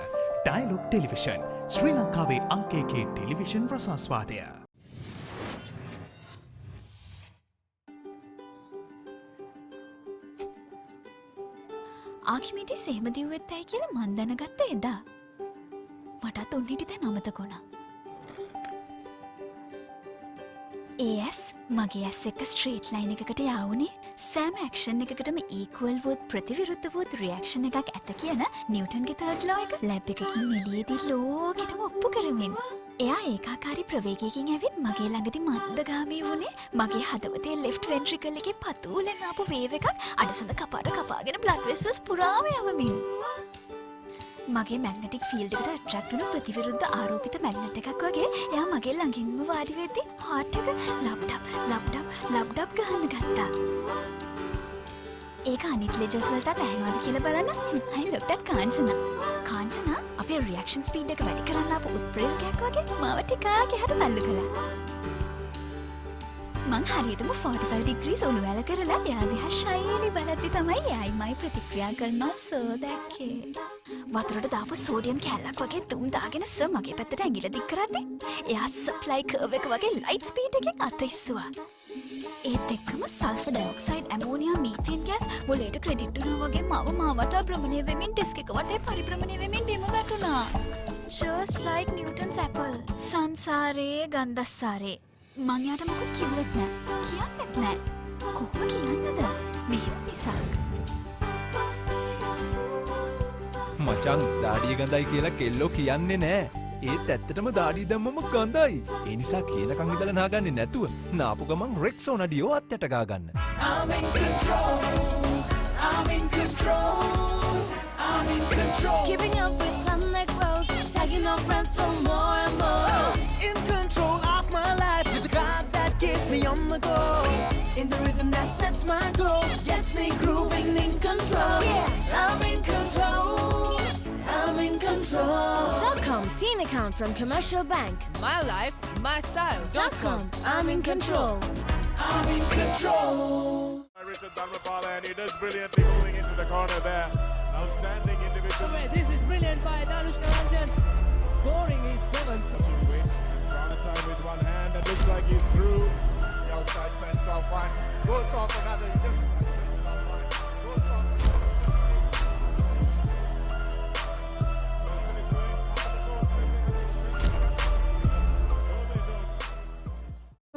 ඩයලොග් ටෙලිවිෂන් ශ්‍රී ලංකාවේ අංක 1 ටෙලිවිෂන් රසාස්වාදය. ආකිමිඩිස් එහෙම දිව්වෙත් ඇයි කියලා මන් දැනගත්ත එදා. මටත් උන් හිටි දැන් අමතක වුණා. AS මගේ ඇස් එක්ක ස්ට්‍රේට් ලයින් එකකට යාවුනේ සෑම ඇක්ෂන් එකකටම ඊක්වල් වුත් ප්‍රතිවිරුද්ධ වුත් රියැක්ෂන් එකක් ඇත කියන නිව්ටන්ගේ තර්ඩ් ලෝ එක ලැබ් එකකින් එළියේදී ලෝකෙටම ඔප්පු කරමින්. එයා ඒකාකාරී ප්‍රවේගයකින් ඇවිත් මගේ ළඟදී මන්දගාමී වුණේ මගේ හදවතේ ලෙෆ්ට් වෙන්ට්‍රිකල් එකේ පතුලෙන් ආපු වේව් එකක් අඩසඳ කපාට කපාගෙන බ්ලඩ් වෙසල්ස් පුරාම යවමින්. මගේ මැග්නටික් ෆීල්ඩ් එකට ඇට්‍රැක්ට් වුණු ප්‍රතිවිරුද්ධ ආරෝපිත මැග්නට් එකක් වගේ එයා මගේ ළඟින්ම වාඩි වෙද්දී හાર્ට් එක ලබ්ඩබ් ගහන්න ගත්තා. ඒක අනිත් ලෙජර්ස් වලටත් ඇහෙනවද කියලා බලන්න. I looked at Kanchana. Kanchana අපේ රියැක්ෂන් ස්පීඩ් එක වැඩි කරන්න ආපු උත්ප්‍රේරකයක් වගේ මාව ටිකක් එහාට තල්ලු කළා. මං හරියටම 45 ඩිග්‍රීස් ඔලුව ඇල කරලා එයා දිහා ශෛලී බලද්දි තමයි එයායි මයි ප්‍රතික්‍රියා කරනවා සර් දැක්කේ. වතුරට දාපු සෝඩියම් කැල්ලක් වගේ දුම් දාගෙන සර් මගේ පැත්තට ඇඟිල්ල දික් කරද්දී එයා සප්ලයි කර්ව් එක වගේ ලයිට් ස්පීඩ් එකෙන් අත ඉස්සුවා. ඒත් එක්කම sulphur dioxide ammonia methane gas මොලේට ක්‍රෙඩිට් වුණා වගේ මාවට භ්‍රමණය වෙමින් ඩෙස්ක් එක වටේ පරිභ්‍රමණය වෙමින් බිම වැටුණා. just like Newton's apple. සංසාරේ ගන්ධස්සාරේ. මං යාට මොකද කිව්වෙත් නෑ. කියන්නෙත් නෑ. කොහොම කියන්නද? මෙහෙම මිසක්. මචං දාඩිය ගඳයි කියලා කෙල්ලෝ කියන්නේ නෑ. ඒත් ඇත්තටම දාඩිය දැම්මම ගඳයි. ඒ නිසා කියනකන් ඉඳලා නාගන්නේ නැතුව නාපු ගමන් රෙක්සෝනා Dio අත්තට ගාගන්න. I'm in control. Keeping up with fun like Rose, tagging our friends for more and more. In control of my life, with the God that keeps me on the go. In the rhythm that sets my goals, gets me grooving in control. Yeah, I'm in control. I'm in control. .com teen account from Commercial Bank. My life, my style. .com I'm in control. I'm in control. Richard Dharmapala, and he does brilliantly moving into the corner there. Outstanding individual. This is brilliant by Danushka Ranjan. Scoring his 7th. Jonathan with one hand, and looks like he's through. The outside fence off one. Goes off another. He just goes off.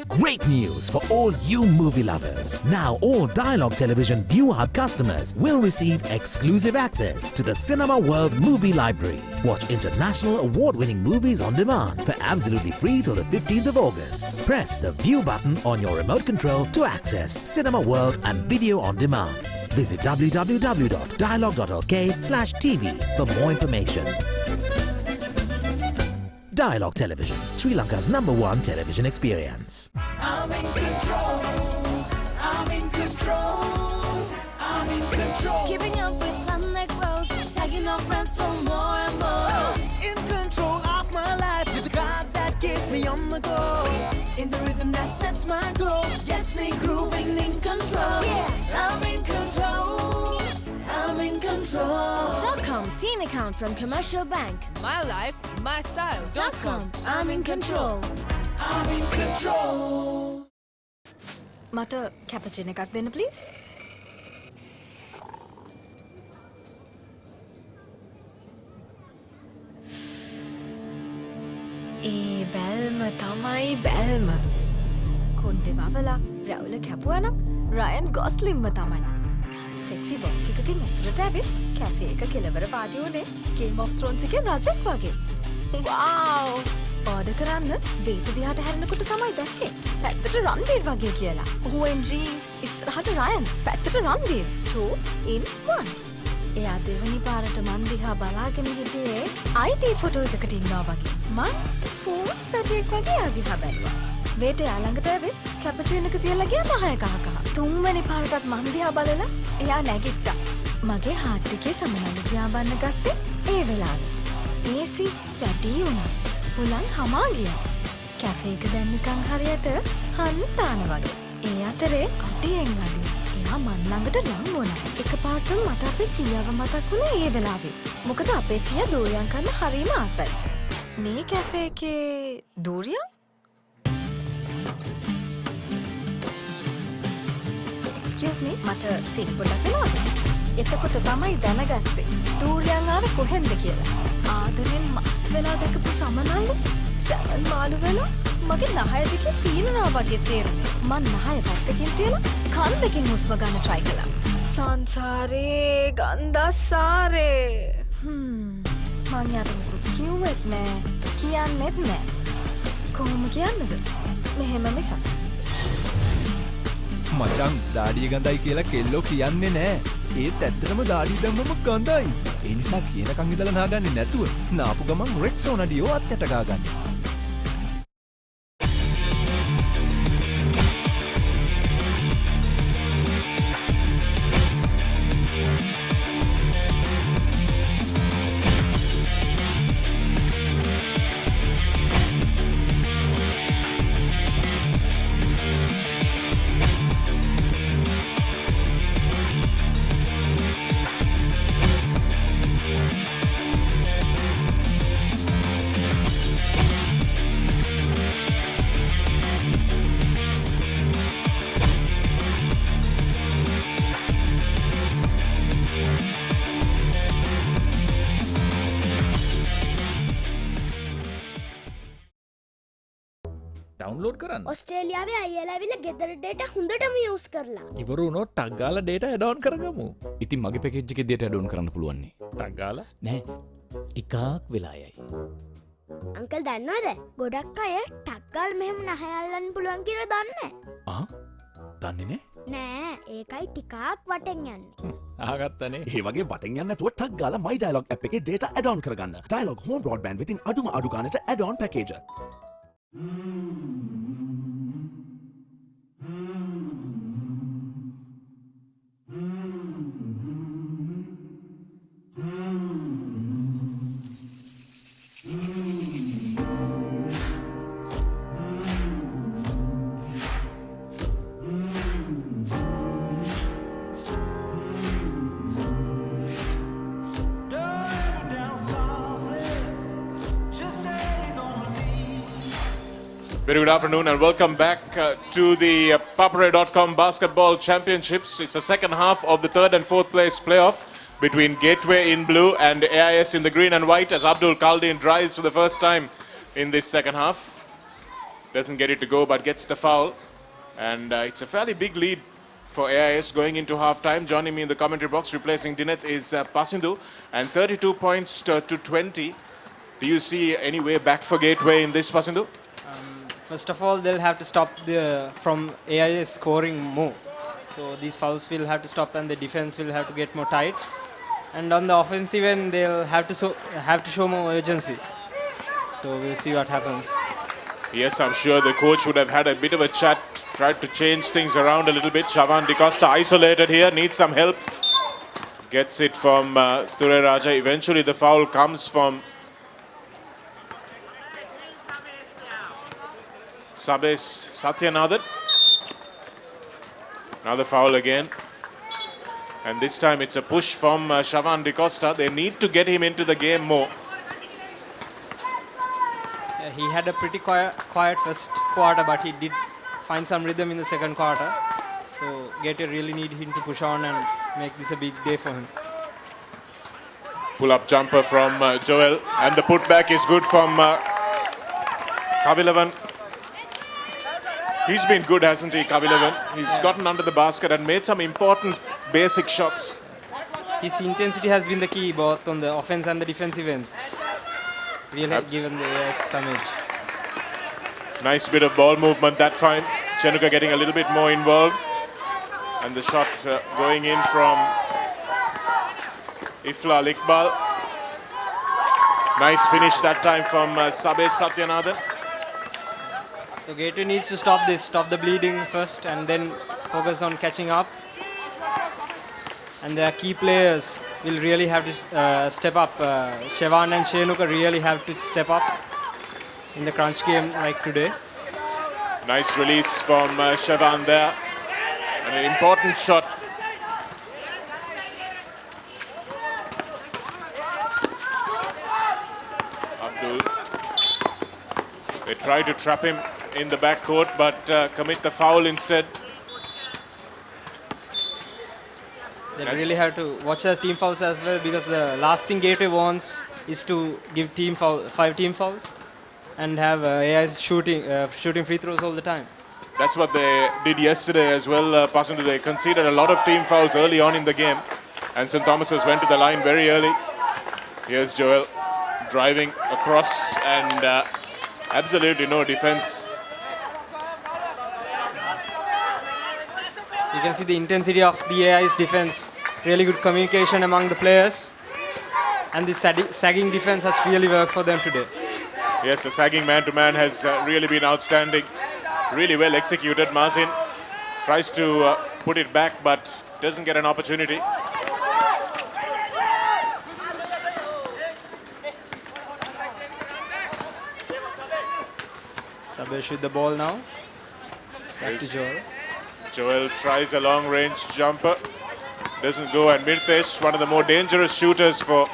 Great news for all you movie lovers. Now all Dialogue Television View Hub customers will receive exclusive access to the Cinema World Movie Library. Watch international award-winning movies on demand for absolutely free till the 15th of August. Press the View button on your remote control to access Cinema World and video on demand. Visit www.dialogue.lk/tv for more information. Dialogue Television, Sri Lanka's #1 television experience. I'm in control. I'm in control. I'm in control. Keeping up with fun like Rose, tagging our friends for more and more. In control of my life, with the God that keeps me on the go. In the rhythm that sets my goals, gets me grooving in control. Yeah, I'm in control. I'm in control. .com teen account from Commercial Bank. My life, my style. .com I'm in control. I'm in control. මට කැපචින එකක් දෙන්න please. ඒ බැල්ම තමයි බැල්ම. කොණ්ඩේ වවලා රැවුල කැපුවා නම් Ryan ගොස්ලින්ම තමයි. Sexy walk එකකින් ඇතුළට ඇවිත් කැෆේ එක කෙලවර වාඩි වුණේ ගේම් ඔෆ් ත්‍රෝන්ස් එකේ රජෙක් වගේ. වව්! ඕඩර් කරන්න වේට දිහාට හැරෙනකොට තමයි දැක්කේ. පැත්තට රන්වීර් වගේ කියලා. OMG! ඉස්සරහට රයන්, පැත්තට රන්වීර්. 2 in 1. එයා දෙවනි පාරට මන් දිහා බලාගෙන හිටියේ ID ෆොටෝ එකකට ඉන්නවා වගේ. මං පෝස් පැටියෙක් වගේ එයා දිහා බැලුවා. වේට එයා ළඟට ඇවිත් කැපචින එක තියලා ගියා 10 කහ කහ. තුන්වෙනි පාරටත් මන් දිහා බලලා එයා නැගිට්ටා. මගේ හાર્ට් එකේ සමනල ගියා බන්න ගත්තේ ඒ වෙලාවේ. AC වැඩි වුණා. උලන් හමා ගියා. කැෆේ එක දැන් නිකන් හරියට හන්තාන වගේ. ඒ අතරේ අඩියෙන් අඩිය. එයා මන් ළඟට ලං වුණා. එකපාරටම මට අපේ සීයාව මතක් වුණේ ඒ වෙලාවේ. මොකද අපේ සීයා දෝරියන් කන්න හරිම ආසයි. මේ කැෆේ එකේ දෝරියන්? Excuse me, මට සීට් පොඩ්ඩක් දෙනවද? එතකොට තමයි දැනගත්තේ දෝරියන් ආවේ කොහෙන්ද කියලා. ආදරෙන් මත් වෙලා දැකපු සමනල්ලු සැවල් මාළු වෙලා මගේ නහය දෙකේ පීනනවා වගේ තේරුනේ. මං නහය පැත්තකින් තියලා කන් දෙකෙන් හුස්ම ගන්න try කළා. සංසාරේ ගන්ධස්සාරේ. මං යාට මොකුත් කිව්වෙත් නෑ. කියන්නෙත් නෑ. කොහොම කියන්නද? මෙහෙම මිසක්. මචං දාඩිය ගඳයි කියලා කෙල්ලෝ කියන්නේ නෑ. ඒත් ඇත්තටම දාඩිය දැම්මම ගඳයි. ඒ නිසා කියනකන් ඉඳලා නාගන්නේ නැතුව නාපු ගමන් රෙක්සෝනඩියෝ අත්යට ගාගන්න. ඩවුන්ලෝඩ් කරන්න. ඔස්ට්‍රේලියාවේ අයියලා ඇවිල්ලා ගෙදර ඩේටා හොඳටම යූස් කරලා. ඉවර වුණොත් ටග් ගාලා ඩේටා ඇඩ් ඔන් කරගමු. ඉතින් මගේ පැකේජ් එකේ ඩේටා ඇඩ් ඔන් කරන්න පුළුවන් නේ. ටග් ගාලා නෑ. ටිකක් වෙලා යයි. අංකල් දන්නවද? ගොඩක් අය ටග් ගාලා මෙහෙම නහය අල්ලන්න පුළුවන් කියලා දන්නේ දන්නේ නෑ. ඒකයි ටිකක් වටෙන් යන්නේ. ආගත්තනේ. ඒ වගේ වටෙන් යන්නේ නැතුව ටග් ගාලා My Dialog app එකේ data add on කරගන්න. Dialog home broadband within අඩුම අඩු ගානට add on package. Very good afternoon and welcome back to the ThePapare.com Basketball Championships. It's the second half of the third and fourth place playoff between Gateway in blue and AIS in the green and white as Abdul Kaldin drives for the first time in this second half. Doesn't get it to go but gets the foul. And it's a fairly big lead for AIS going into half-time. Joining me in the commentary box replacing Dineth is Pasindu and 32 points to 20. Do you see any way back for Gateway in this, Pasindu? First of all, they'll have to stop from AIS scoring more. So these fouls will have to stop and the defense will have to get more tight. And on the offensive end, they'll have to show more urgency. So we'll see what happens. Yes, I'm sure the coach would have had a bit of a chat, tried to change things around a little bit. Shavan DeCosta isolated here, needs some help. Gets it from Ture Raja. Eventually the foul comes from Sabes Satyanathan. Another foul again. And this time it's a push from Shavan DeCosta. They need to get him into the game more. He had a pretty quiet first quarter, but he did find some rhythm in the second quarter. So Gateway really need him to push on and make this a big day for him. Pull-up jumper from Joel. And the putback is good from Kavilavan. He's been good, hasn't he, Kavilavan? He's gotten under the basket and made some important basic shots. His intensity has been the key both on the offense and the defensive ends. Really given the AIS some edge. Nice bit of ball movement that time. Chenuka getting a little bit more involved. And the shot going in from Ifla Iqbal. Nice finish that time from Sabes Satyanathan. So Gateway needs to stop the bleeding first and then focus on catching up. And their key players will really have to step up. Shevan and Shenuka really have to step up in the crunch game like today. Nice release from Shevan there. And an important shot. Abdul. They try to trap him in the backcourt, but commit the foul instead. They really have to watch their team fouls as well, because the last thing Gateway wants is to give 5 team fouls and have AIs shooting free throws all the time. That's what they did yesterday as well, Pasandu. They conceded a lot of team fouls early on in the game, and St. Thomas's went to the line very early. Here's Joel driving across, and absolutely no defense. You can see the intensity of the AI's defense. Really good communication among the players, and the sagging defense has really worked for them today. Yes, the sagging man-to-man has really been outstanding. Really well executed. Mazin tries to put it back, but doesn't get an opportunity. Sabesh with the ball now. Back to Joel. Joel tries a long-range jumper. Doesn't go, and Mirtesh, one of the more dangerous shooters for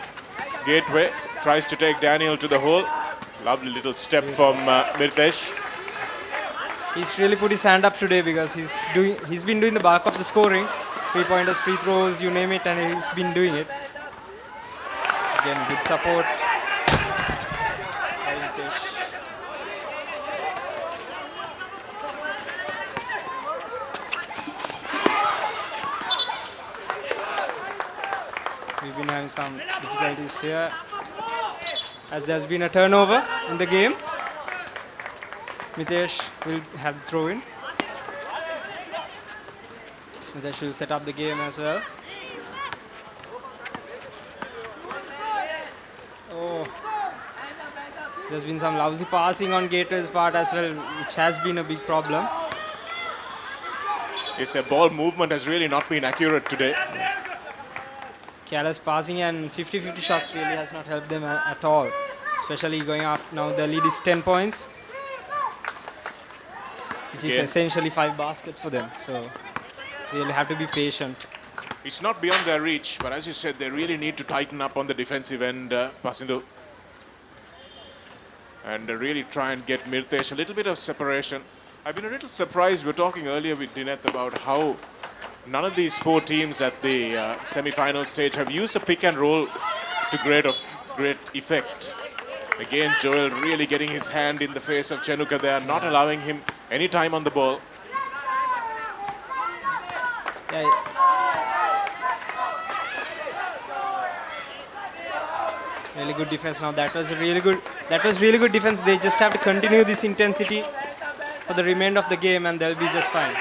Gateway, tries to take Daniel to the hole. Lovely little step from Mirtesh. He's really put his hand up today, because he's been doing the bulk of the scoring. 3-pointers, free throws, you name it, and he's been doing it. Again, good support. We've been having some difficulties here, as there's been a turnover in the game. Mitesh will have the throw in. Mitesh will set up the game as well. Oh, there's been some lousy passing on Gateway's part as well, which has been a big problem. Yes, ball movement has really not been accurate today. Careless passing and 50-50 shots really has not helped them at all. Especially going after now, the lead is 10 points. Which is essentially 5 baskets for them. So they'll have to be patient. It's not beyond their reach, but as you said, they really need to tighten up on the defensive end, Pasindu. And really try and get Mirtesh a little bit of separation. I've been a little surprised. We were talking earlier with Dineth about how none of these 4 teams at the semi-final stage have used a pick and roll to great effect. Again, Joel really getting his hand in the face of Chenuka there, not allowing him any time on the ball. Yeah. Really good defense now. That was really good defense. They just have to continue this intensity for the remainder of the game, and they'll be just fine.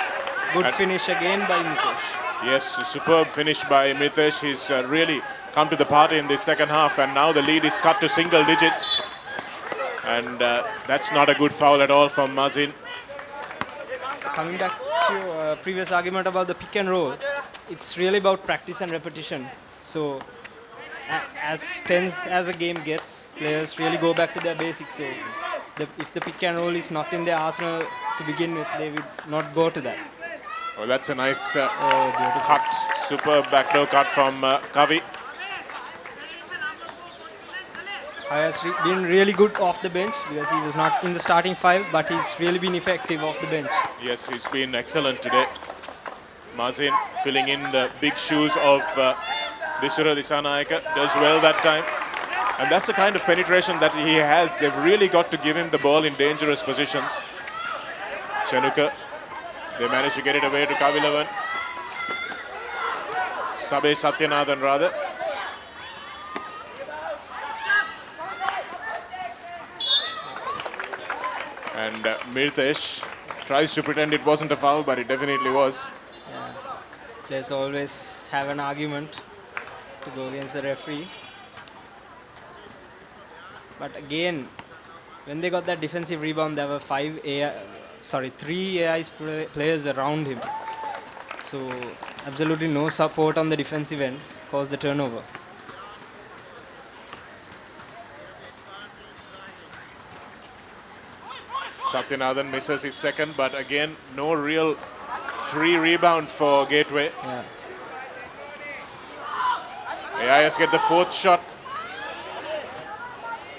Good finish again by Mitesh. Yes, a superb finish by Mitesh. He's really come to the party in the second half, and now the lead is cut to single digits. And that's not a good foul at all from Mazin. Coming back to your previous argument about the pick and roll, it's really about practice and repetition. So as tense as a game gets, players really go back to their basics. So if the pick and roll is not in their arsenal to begin with, they would not go to that. Oh, that's a nice cut. Superb backdoor cut from Kavi. Has been really good off the bench, because he was not in the starting 5, but he's really been effective off the bench. Yes, he's been excellent today. Mazin filling in the big shoes of Disura Disanaika, does well that time. And that's the kind of penetration that he has. They've really got to give him the ball in dangerous positions. Chenuka, they managed to get it away to Kavilavan. Sabe Satyanathan rather. And Mirtesh tries to pretend it wasn't a foul, but it definitely was. Yeah. Players always have an argument to go against the referee. But again, when they got that defensive rebound, there were 3 AI's players around him. So absolutely no support on the defensive end. caused the turnover. Satyanathan misses his second, but again, no real free rebound for Gateway. Yeah. AIS get the fourth shot.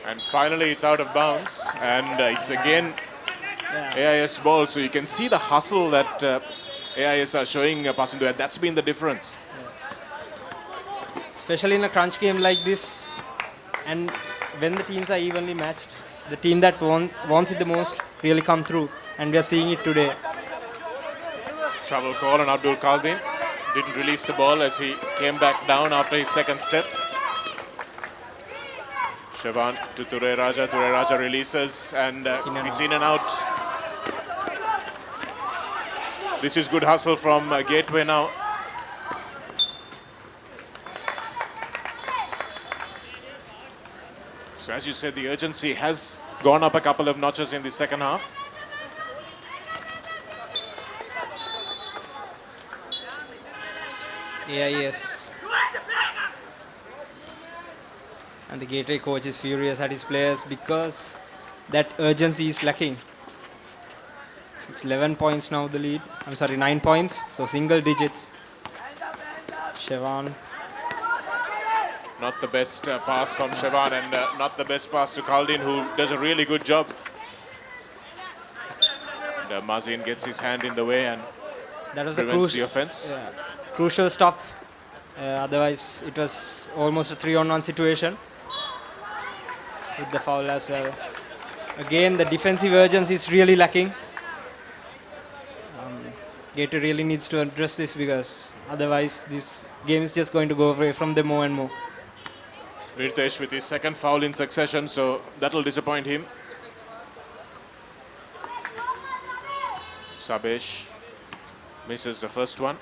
And finally, it's out of bounds. And it's again AIS ball. So you can see the hustle that AIS are showing Pasindu. And that's been the difference. Especially in a crunch game like this. And when the teams are evenly matched, the team that wants it the most really come through. And we are seeing it today. Travel call on Abdul Kaldin. Didn't release the ball as he came back down after his second step. Shavan to Ture Raja. Ture Raja releases and it's in and out. This is good hustle from Gateway now. So as you said, the urgency has gone up a couple of notches in the second half. AIS. And the Gateway coach is furious at his players because that urgency is lacking. It's 11 points now, the lead. I'm sorry, 9 points. So single digits. Shavan. Not the best pass from Shavan and not the best pass to Kaldin, who does a really good job. And Mazin gets his hand in the way and that was prevents the offense. Yeah, crucial stop. Otherwise, it was almost a 3-on-1 situation. With the foul as well. Again, the defensive urgency is really lacking. Gateway really needs to address this because otherwise this game is just going to go away from them more and more. Ritesh with his second foul in succession, so that'll disappoint him. Sabesh misses the first one.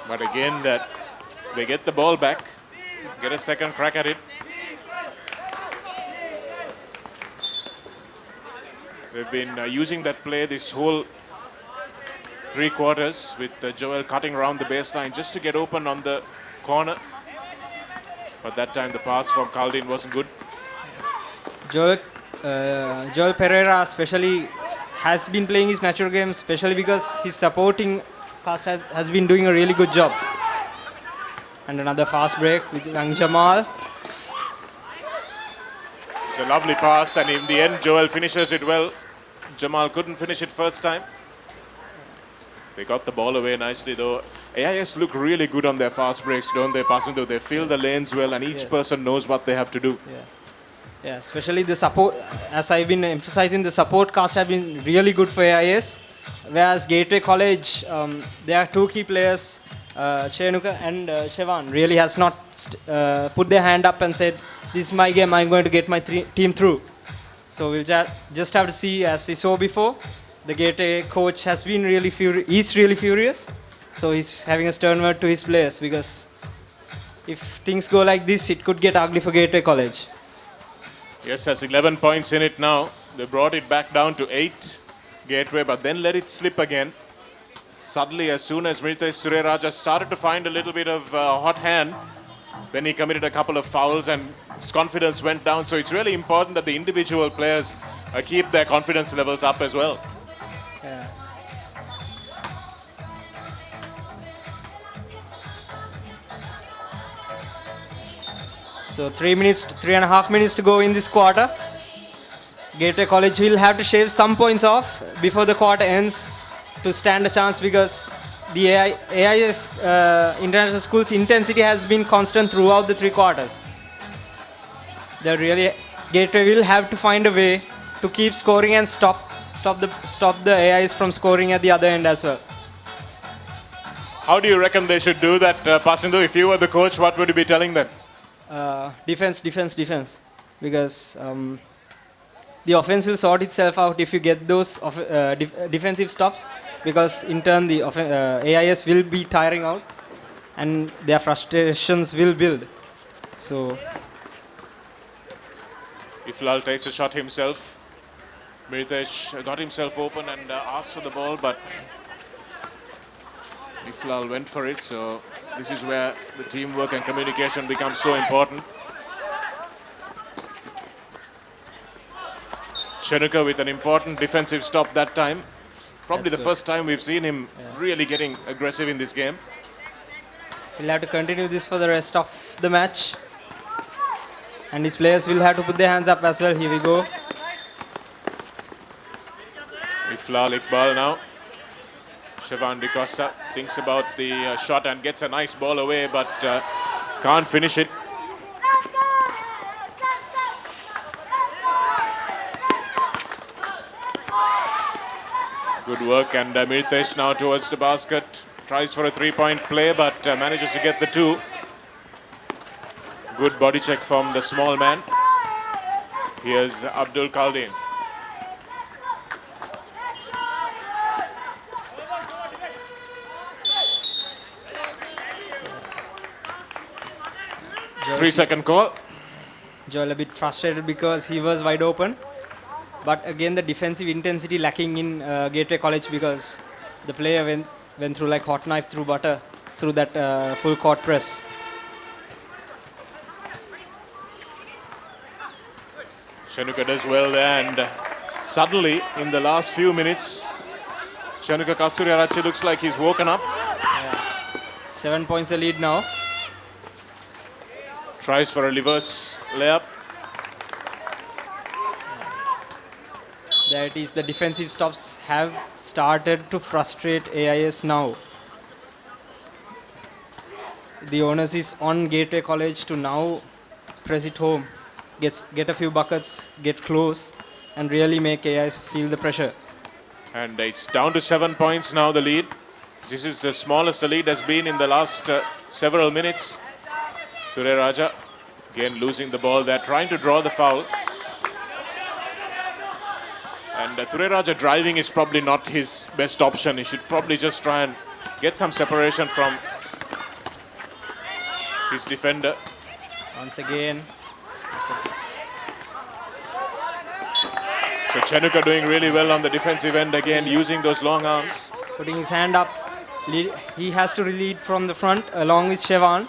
But again, that they get the ball back, get a second crack at it. They've been using that play this whole 3 quarters with Joel cutting around the baseline just to get open on the corner. But that time the pass from Kaldin wasn't good. Joel Pereira especially has been playing his natural game, especially because his supporting cast has been doing a really good job. And another fast break with young Jamal. It's a lovely pass, and in the end, Joel finishes it well. Jamal couldn't finish it first time. They got the ball away nicely, though. AIS look really good on their fast breaks, don't they, Pasindu? They fill the lanes well, and each person knows what they have to do. Yeah, especially the support. As I've been emphasizing, the support cast have been really good for AIS. Whereas Gateway College, there are 2 key players, Chenuka and Shavan, really has not put their hand up and said, this is my game, I'm going to get my team through. So we'll just have to see, as we saw before, the Gateway coach has been really furious. So he's having a stern word to his players because if things go like this, it could get ugly for Gateway College. Yes, has 11 points in it now. They brought it back down to 8, Gateway, but then let it slip again. Suddenly, as soon as Mritesh Sureraja started to find a little bit of hot hand, then he committed a couple of fouls and his confidence went down. So it's really important that the individual players keep their confidence levels up as well. Yeah. So 3.5 minutes to go in this quarter. Gateway College will have to shave some points off before the quarter ends to stand a chance because the AIS International School's intensity has been constant throughout the 3 quarters. Gateway will have to find a way to keep scoring and stop the AIS from scoring at the other end as well. How do you reckon they should do that, Pasindu? If you were the coach, what would you be telling them? Defense. Because the offense will sort itself out if you get those defensive stops. Because in turn, the AIS will be tiring out and their frustrations will build. So, Iflal takes a shot himself. Mritesh got himself open and asked for the ball, but Iflal went for it, so this is where the teamwork and communication becomes so important. Chenuka with an important defensive stop that time. Probably That's the good. first time we've seen him really getting aggressive in this game. He'll have to continue this for the rest of the match. And his players will have to put their hands up as well. Here we go. Iflal Iqbal now. Siobhan De Costa thinks about the shot and gets a nice ball away, but can't finish it. Good work, and Mirtesh now towards the basket. Tries for a three-point play, but manages to get the two. Good body check from the small man. Here's Abdul Kaldin. Joel- 3-second call. Joel a bit frustrated because he was wide open. But again, the defensive intensity lacking in Gateway College because the player went through like hot knife through butter through that full court press. Chenuka does well there, and suddenly in the last few minutes, Chenuka Kasturiarachi looks like he's woken up. 7 points the lead now. Tries for a reverse layup. There it is. The defensive stops have started to frustrate AIS now. The onus is on Gateway College to now press it home, get a few buckets, get close, and really make AIS feel the pressure. And it's down to 7 points now, the lead. This is the smallest the lead has been in the last several minutes. Ture Raja again losing the ball. They're trying to draw the foul. And Ture Raja driving is probably not his best option. He should probably just try and get some separation from his defender. Once again. So Chenuka doing really well on the defensive end again, using those long arms. Putting his hand up. He has to lead from the front along with Shevan.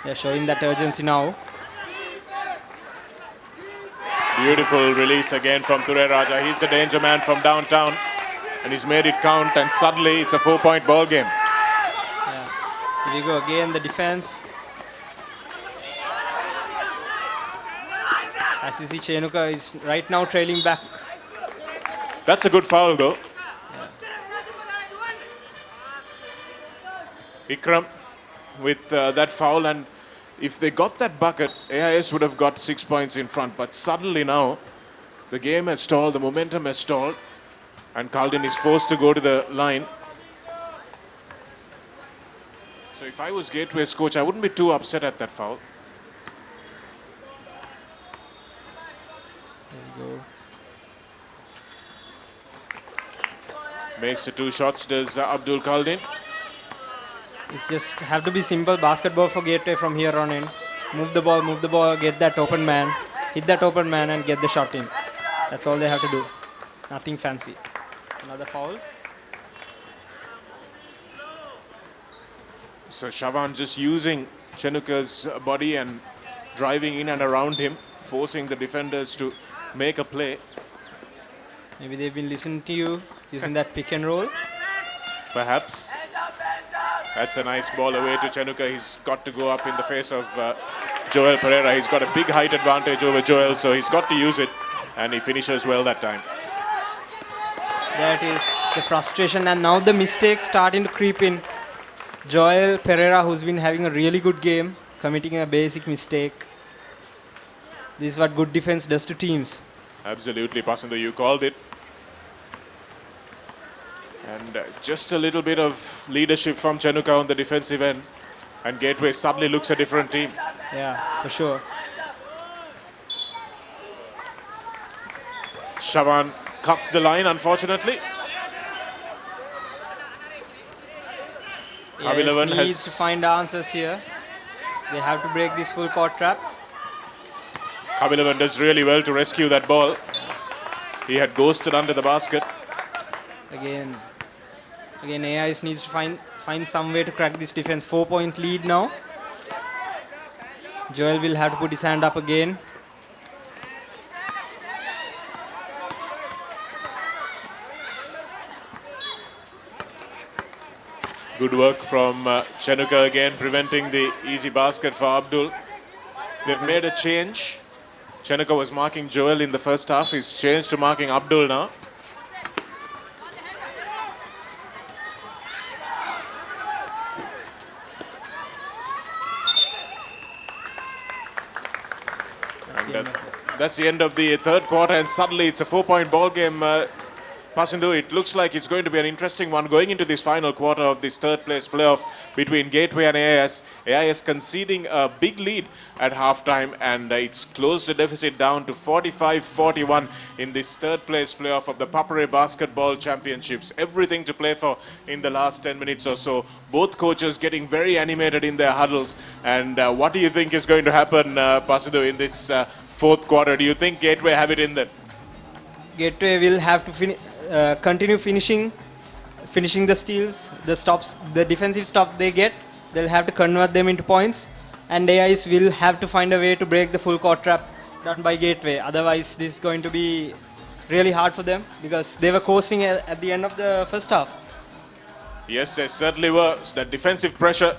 They're showing that urgency now. Beautiful release again from Ture Raja. He's the danger man from downtown, and he's made it count, and suddenly it's a 4-point ball game. Here we go again, the defense. As you see, Chenuka is right now trailing back. That's a good foul though. Ikram with that foul, and if they got that bucket, AIS would have got 6 points in front. But suddenly now, the game has stalled, the momentum has stalled, and Kaldin is forced to go to the line. So if I was Gateway's coach, I wouldn't be too upset at that foul. There we go. Makes the two shots, does Abdul Kaldin. It's just have to be simple basketball for Gateway from here on in. Move the ball, get that open man, hit that open man and get the shot in. That's all they have to do. Nothing fancy. Another foul. So Shavan just using Chenuka's body and driving in and around him, forcing the defenders to make a play. Maybe they've been listening to you using that pick and roll. Perhaps. That's a nice ball away to Chenuka. He's got to go up in the face of Joel Pereira. He's got a big height advantage over Joel, so he's got to use it, and he finishes well that time. There it is, the frustration, and now the mistakes starting to creep in. Joel Pereira, who's been having a really good game, committing a basic mistake. This is what good defense does to teams. Absolutely, Pasandu, you called it. And just a little bit of leadership from Chenuka on the defensive end, and Gateway suddenly looks a different team. Yeah, for sure. Shavan cuts the line, unfortunately. Kabilavan needs to find answers here. They have to break this full court trap. Kabilavan does really well to rescue that ball. He had ghosted under the basket. Again, AIS needs to find some way to crack this defense. 4-point lead now. Joel will have to put his hand up again. Good work from Chenuka again, preventing the easy basket for Abdul. They've made a change. Chenuka was marking Joel in the first half. He's changed to marking Abdul now. That's the end of the third quarter, and suddenly it's a 4-point ball game. Pasindu, it looks like it's going to be an interesting one going into this final quarter of this third place playoff between Gateway and AIS. AIS conceding a big lead at halftime, and it's closed the deficit down to 45-41 in this third place playoff of the ThePapare Basketball Championships. Everything to play for in the last 10 minutes or so. Both coaches getting very animated in their huddles. And what do you think is going to happen, Pasindu, in this fourth quarter? Do you think Gateway have it in them? Gateway will have to continue finishing the steals, the stops, the defensive stop they get. They'll have to convert them into points, and AIS will have to find a way to break the full court trap done by Gateway. Otherwise, this is going to be really hard for them because they were coasting at the end of the first half. Yes, they certainly were. That defensive pressure,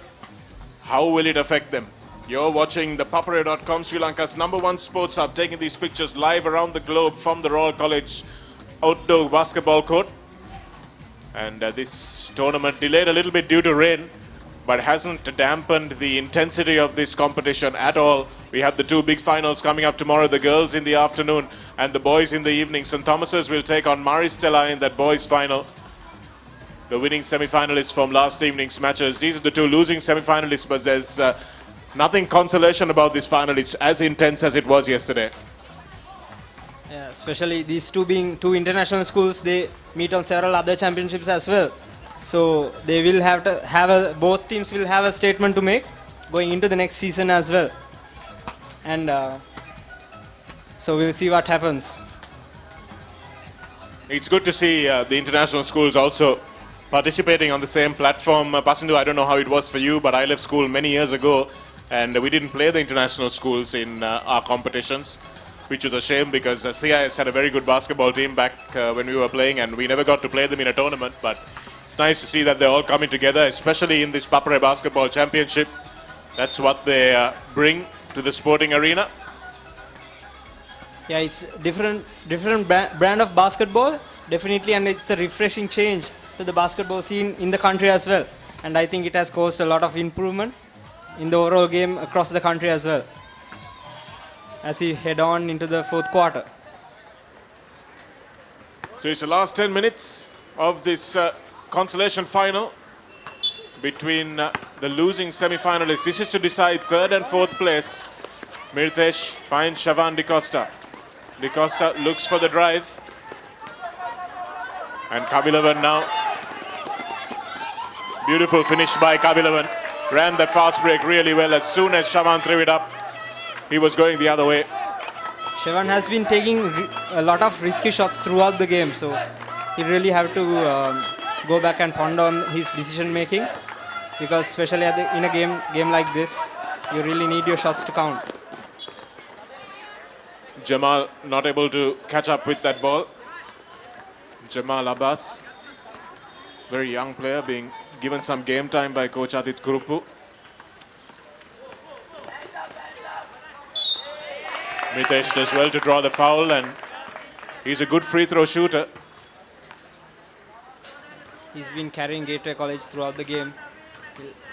how will it affect them? You're watching ThePapare.com, Sri Lanka's #1 sports hub, taking these pictures live around the globe from the Royal College outdoor basketball court. And this tournament delayed a little bit due to rain, but hasn't dampened the intensity of this competition at all. We have the two big finals coming up tomorrow, the girls in the afternoon and the boys in the evening. St. Thomas's will take on Maristella in that boys final. The winning semi-finalists from last evening's matches. These are the two losing semi-finalists, but there's nothing consolation about this final. It's as intense as it was yesterday. Yeah, especially these two being two international schools, they meet on several other championships as well. So they will have to have both teams will have a statement to make going into the next season as well. And so we'll see what happens. It's good to see the international schools also participating on the same platform. Pasindu, I don't know how it was for you, but I left school many years ago, and we didn't play the international schools in our competitions, which was a shame because CIS had a very good basketball team back when we were playing, and we never got to play them in a tournament. But it's nice to see that they're all coming together, especially in this ThePapare Basketball Championship. That's what they bring to the sporting arena. Yeah, it's different brand of basketball, definitely, and it's a refreshing change to the basketball scene in the country as well. And I think it has caused a lot of improvement in the overall game across the country as well, as we head on into the fourth quarter. So it's the last 10 minutes of this consolation final between the losing semi-finalists. This is to decide third and fourth place. Mirthesh finds Shavan DeCosta. DeCosta looks for the drive. And Kavilavan now. Beautiful finish by Kavilavan. Ran that fast break really well. As soon as Shavan threw it up, he was going the other way. Shavan has been taking a lot of risky shots throughout the game, so he really have to go back and ponder on his decision making, because especially in a game like this, you really need your shots to count. Jamal not able to catch up with that ball. Jamal Abbas, very young player, being given some game time by coach Adit Kurupu. Mitesh does well to draw the foul, and he's a good free throw shooter. He's been carrying Gateway College throughout the game.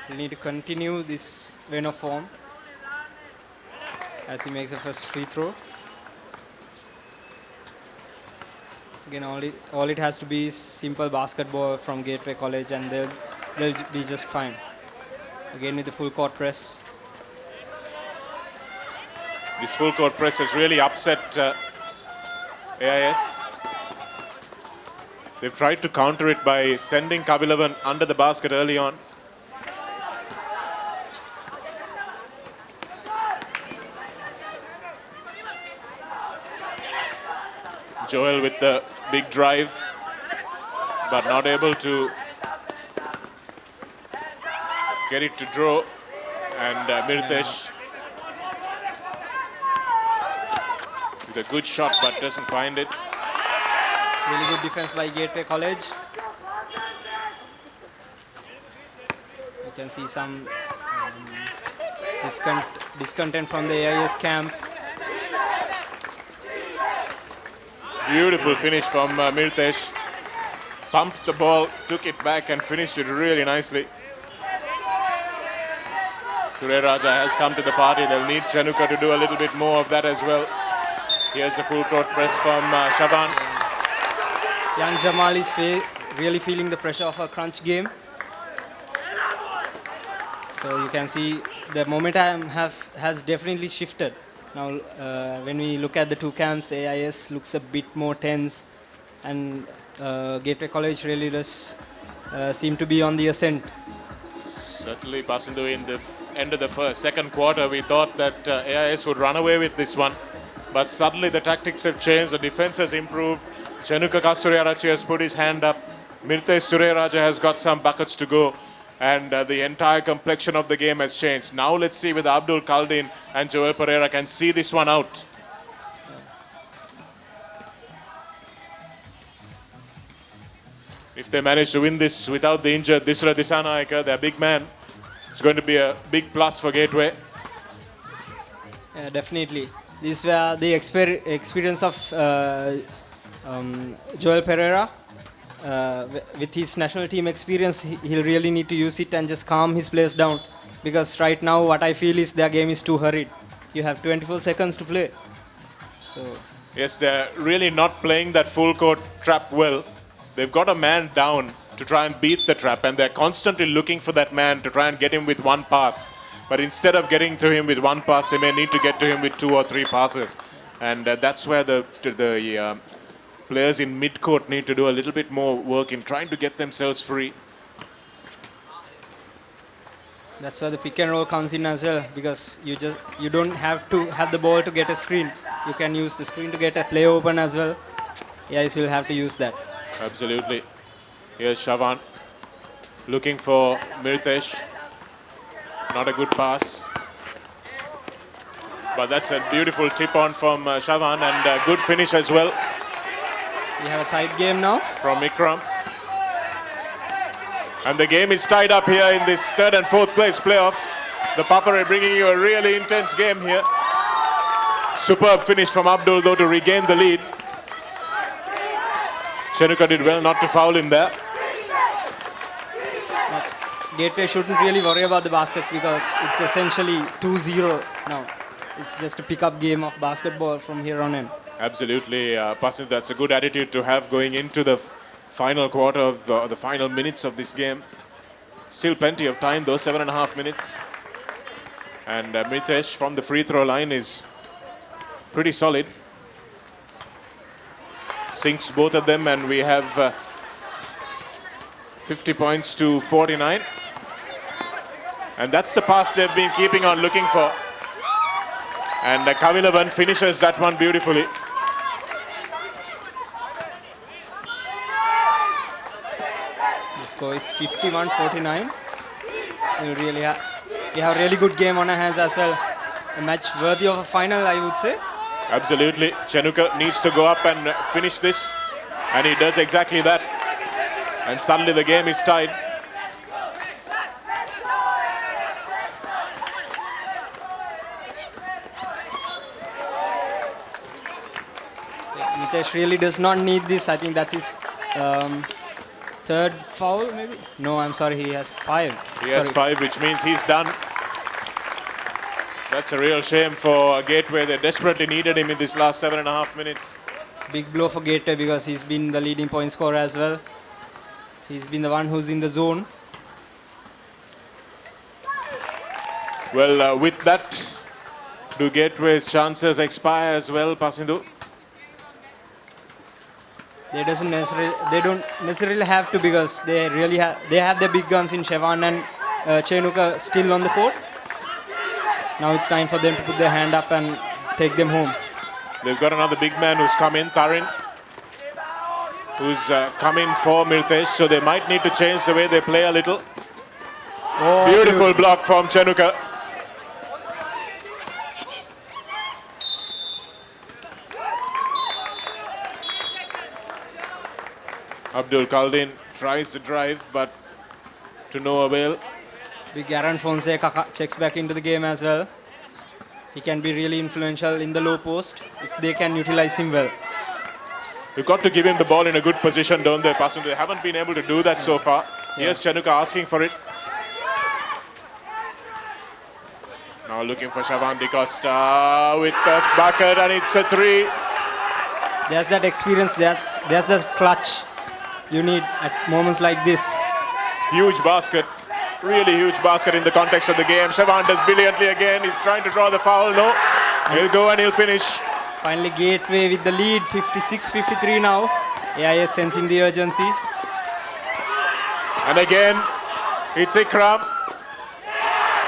He'll need to continue this vein of form as he makes the first free throw. Again, all it has to be is simple basketball from Gateway College, and they'll be just fine. Again with the full court press. This full court press has really upset AIS. They've tried to counter it by sending Kavilavan under the basket early on. Joel with the big drive. but not able to get it to draw. And Mirtesh with a good shot, but doesn't find it. Really good defense by Gateway College. You can see some discontent from the AIS camp. Beautiful finish from Mirtesh. Pumped the ball, took it back and finished it really nicely. Ture Raja has come to the party. They'll need Chenuka to do a little bit more of that as well. Here's a full court press from Shaban. Young Jamal is really feeling the pressure of a crunch game. So you can see the momentum has definitely shifted. Now when we look at the two camps, AIS looks a bit more tense, and Gateway College really does seem to be on the ascent. Certainly, Pasindu, in the end of the second quarter, we thought that AIS would run away with this one. But suddenly the tactics have changed, the defense has improved. Chenuka Kasturiarachi has put his hand up. Mirtesh Tureraja has got some buckets to go. And the entire complexion of the game has changed. Now let's see whether Abdul Kaldin and Joel Pereira can see this one out. If they manage to win this without the injured Disra Disanaika, their big man, it's going to be a big plus for Gateway. Yeah, definitely. This is where the experience of Joel Pereira, with his national team experience, he'll really need to use it and just calm his players down. Because right now, what I feel is their game is too hurried. You have 24 seconds to play. So Yes, they're really not playing that full court trap well. They've got a man down to try and beat the trap, and they're constantly looking for that man to try and get him with one pass. But instead of getting to him with one pass, they may need to get to him with 2 or 3 passes. And that's where the players in mid-court need to do a little bit more work in trying to get themselves free. that's where the pick and roll comes in as well, because you don't have to have the ball to get a screen. You can use the screen to get a play open as well. Yes, you'll have to use that. Absolutely. Here's Shavan looking for Mirtesh. Not a good pass. But that's a beautiful tip-on from Shavan, and a good finish as well. We have a tight game now. From Ikram. And the game is tied up here in this 3rd and 4th place playoff. The ThePapare bringing you a really intense game here. Superb finish from Abdul, though, to regain the lead. Chenuka did well not to foul him there. But Gateway shouldn't really worry about the baskets because it's essentially 2-0 now. It's just a pick-up game of basketball from here on in. Absolutely, Pasin, that's a good attitude to have going into the final quarter of the final minutes of this game. Still plenty of time, though, 7.5 minutes. And Mirtesh from the free throw line is pretty solid. Sinks both of them, and we have 50 points to 49. And that's the pass they've been keeping on looking for. And Kavilavan finishes that one beautifully. The score is 51-49. We have a really good game on our hands as well. A match worthy of a final, I would say. Absolutely. Chenuka needs to go up and finish this. And he does exactly that. And suddenly the game is tied. Mitesh really does not need this. I think that's his 3rd foul, maybe? No, I'm sorry, he has 5. He has 5, which means he's done. That's a real shame for Gateway. They desperately needed him in this last 7.5 minutes. Big blow for Gateway because he's been the leading point scorer as well. He's been the one who's in the zone. Well, with that, do Gateway's chances expire as well, Pasindu? They don't necessarily have to, because they have their big guns in Shevan and Chenuka still on the court. Now it's time for them to put their hand up and take them home. They've got another big man who's come in, Tarin. who's come in for Mirtesh, so they might need to change the way they play a little. Oh, Beautiful block from Chenuka. Abdul Kaldin tries to drive, but to no avail. Big Aaron Fonseca checks back into the game as well. He can be really influential in the low post if they can utilize him well. You've got to give him the ball in a good position, don't they, Pasun? They haven't been able to do that so far. Here's Chenuka asking for it. Now looking for Shavan De Costa with the bucket, and it's a 3. There's that experience, there's the clutch you need at moments like this. Huge basket. Really huge basket in the context of the game. Shavan does brilliantly again. He's trying to draw the foul. No. He'll go and he'll finish. Finally Gateway with the lead, 56-53 now. AIS sensing the urgency. And again, it's Ikram.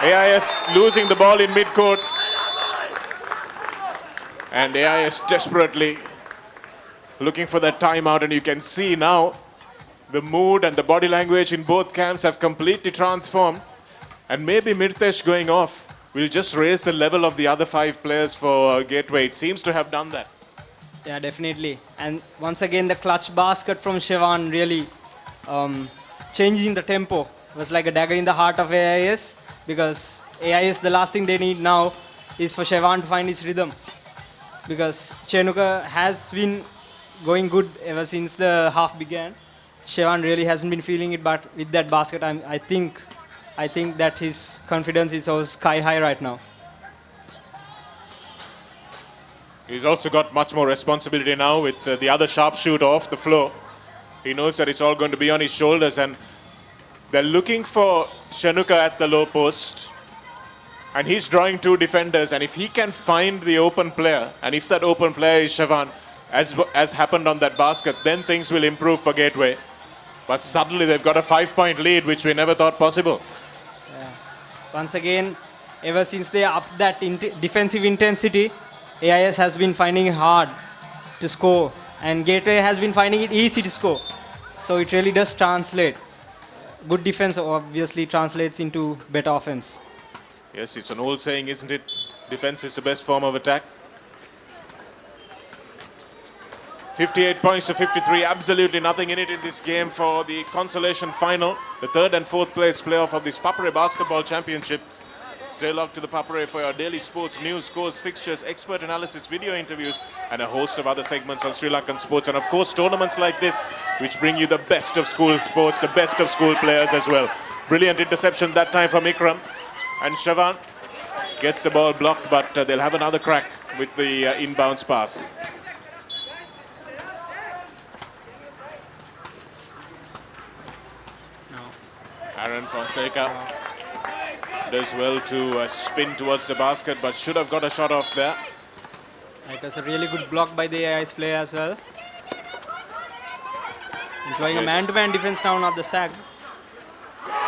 AIS losing the ball in midcourt. And AIS desperately looking for that timeout, and you can see now the mood and the body language in both camps have completely transformed. And maybe Mirtesh going off will just raise the level of the other 5 players for Gateway. It seems to have done that. Yeah, definitely. And once again, the clutch basket from Shavan really changing the tempo. It was like a dagger in the heart of AIS, because AIS, the last thing they need now is for Shavan to find his rhythm. Because Chenuka has been going good ever since the half began. Shavan really hasn't been feeling it, but with that basket, I think that his confidence is also sky high right now. He's also got much more responsibility now with the other sharpshooter off the floor. He knows that it's all going to be on his shoulders, and they're looking for Chenuka at the low post. And he's drawing 2 defenders, and if he can find the open player, and if that open player is Shavan, as happened on that basket, then things will improve for Gateway. But suddenly they've got a 5-point lead, which we never thought possible. Yeah. Once again, ever since they upped that defensive intensity, AIS has been finding it hard to score, and Gateway has been finding it easy to score. So it really does translate. Good defense obviously translates into better offense. Yes, it's an old saying, isn't it? Defense is the best form of attack. 58 points to 53, absolutely nothing in it in this game for the consolation final, the 3rd and 4th place playoff of this ThePapare Basketball Championship. Stay locked to ThePapare for your daily sports news, scores, fixtures, expert analysis, video interviews, and a host of other segments on Sri Lankan sports. And of course, tournaments like this, which bring you the best of school sports, the best of school players as well. Brilliant interception that time from Ikram. And Shavan gets the ball blocked, but they'll have another crack with the inbounds pass. Aaron Fonseca does well to spin towards the basket, but should have got a shot off there. It was a really good block by the AIS player as well. Employing a man-to-man defense now, not the sag.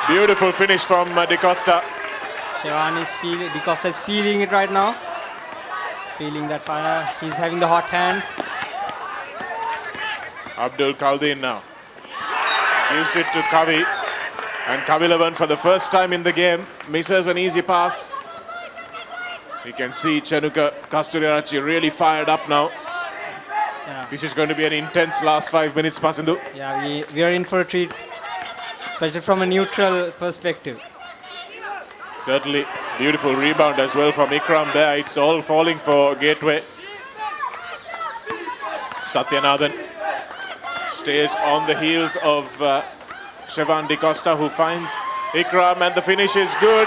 Beautiful finish from De Costa. Shavan is De Costa is feeling it right now. Feeling that fire. He's having the hot hand. Abdul Kaldin now gives it to Kavi. And Kavilavan, for the first time in the game, misses an easy pass. We can see Chenuka Kasturirachi really fired up now. Yeah. This is going to be an intense last 5 minutes, Pasindu. Yeah, we are in for a treat, especially from a neutral perspective. Certainly, beautiful rebound as well from Ikram there. It's all falling for Gateway. Satyanathan stays on the heels of Shavan De Costa, who finds Ikram, and the finish is good.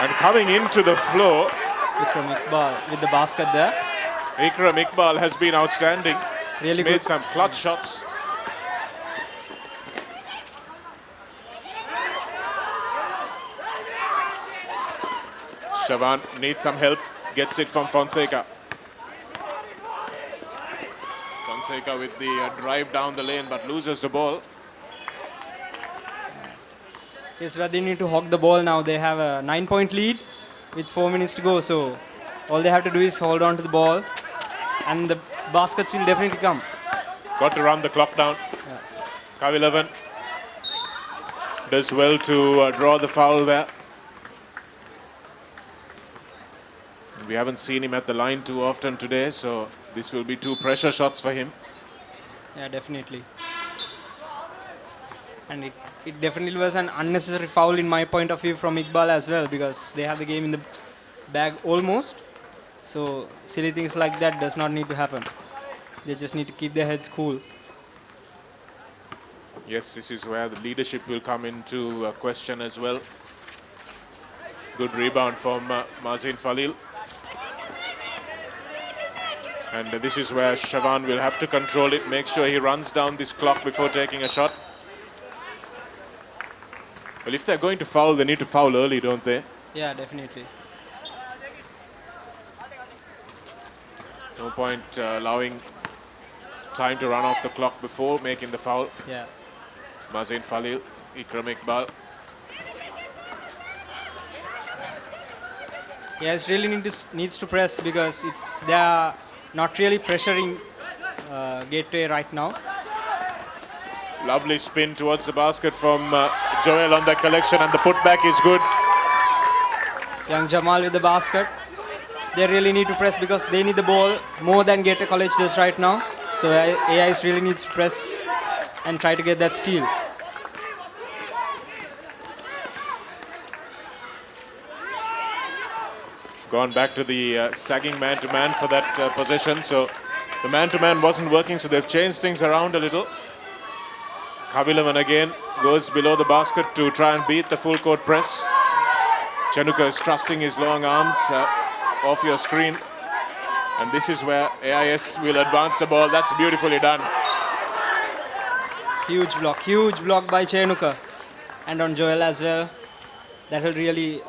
And coming into the floor, Ikram Iqbal with the basket there. Ikram Iqbal has been outstanding. Really He's good. made some clutch shots. Shavan needs some help, gets it from Fonseca. Fonseca with the drive down the lane, but loses the ball. Yes, where they need to hog the ball now. They have a 9-point lead with 4 minutes to go. So all they have to do is hold on to the ball. And the baskets will definitely come. Got to run the clock down. Kavilavan does well to draw the foul there. We haven't seen him at the line too often today, so this will be 2 pressure shots for him. Yeah, definitely. And it definitely was an unnecessary foul in my point of view from Iqbal as well, because they have the game in the bag almost. So silly things like that does not need to happen. They just need to keep their heads cool. Yes, this is where the leadership will come into question as well. Good rebound from Mazin Falil. And this is where Shavan will have to control it, make sure he runs down this clock before taking a shot. Well, if they're going to foul, they need to foul early, don't they? Yeah, definitely. No point allowing time to run off the clock before making the foul. Yeah. Mazin Falil, Ikram Iqbal. Yes, really needs to press, because they are not really pressuring Gateway right now. Lovely spin towards the basket from Joel on that collection, and the putback is good. Young Jamal with the basket. They really need to press because they need the ball more than Gateway College does right now. So AIS really needs to press and try to get that steal. Gone back to the sagging man-to-man for that possession. So the man-to-man wasn't working, so they've changed things around a little. Kavilavan again goes below the basket to try and beat the full court press. Chenuka is trusting his long arms off your screen. And this is where AIS will advance the ball. That's beautifully done. Huge block by Chenuka. And on Joel as well. That will really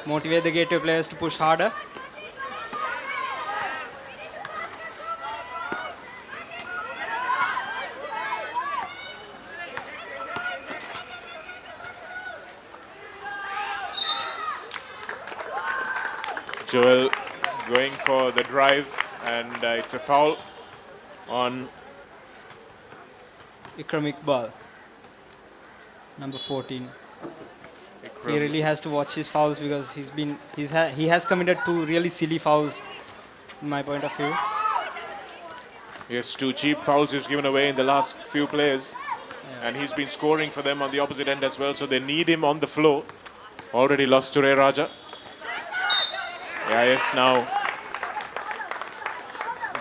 motivate the Gateway players to push harder. Joel going for the drive, and it's a foul on Ikram Iqbal, number 14. Ikram. He really has to watch his fouls, because he has committed 2 really silly fouls, in my point of view. Yes, 2 cheap fouls he's given away in the last few plays, and he's been scoring for them on the opposite end as well, so they need him on the floor. Already lost to Ray Raja. AIS now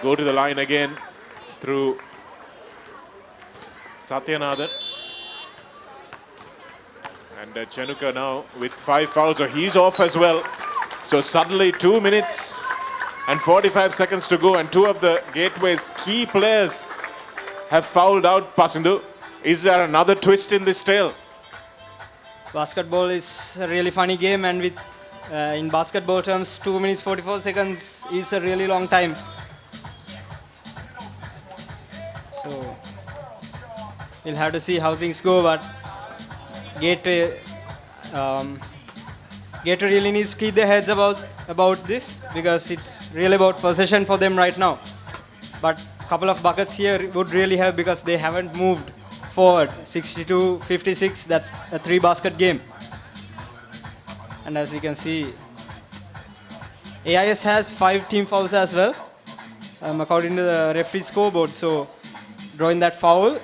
go to the line again through Satyanathan. And Chenuka now with 5 fouls, so he's off as well. So suddenly 2 minutes and 45 seconds to go, and 2 of the Gateway's key players have fouled out. Pasindu, is there another twist in this tale? Basketball is a really funny game, and with in basketball terms, 2 minutes 44 seconds is a really long time. So we'll have to see how things go, but Gateway really needs to keep their heads about this, because it's really about possession for them right now. But a couple of buckets here would really help, because they haven't moved forward. 62-56, that's a 3-basket game. And as we can see, AIS has 5 team fouls as well, according to the referee scoreboard. So drawing that foul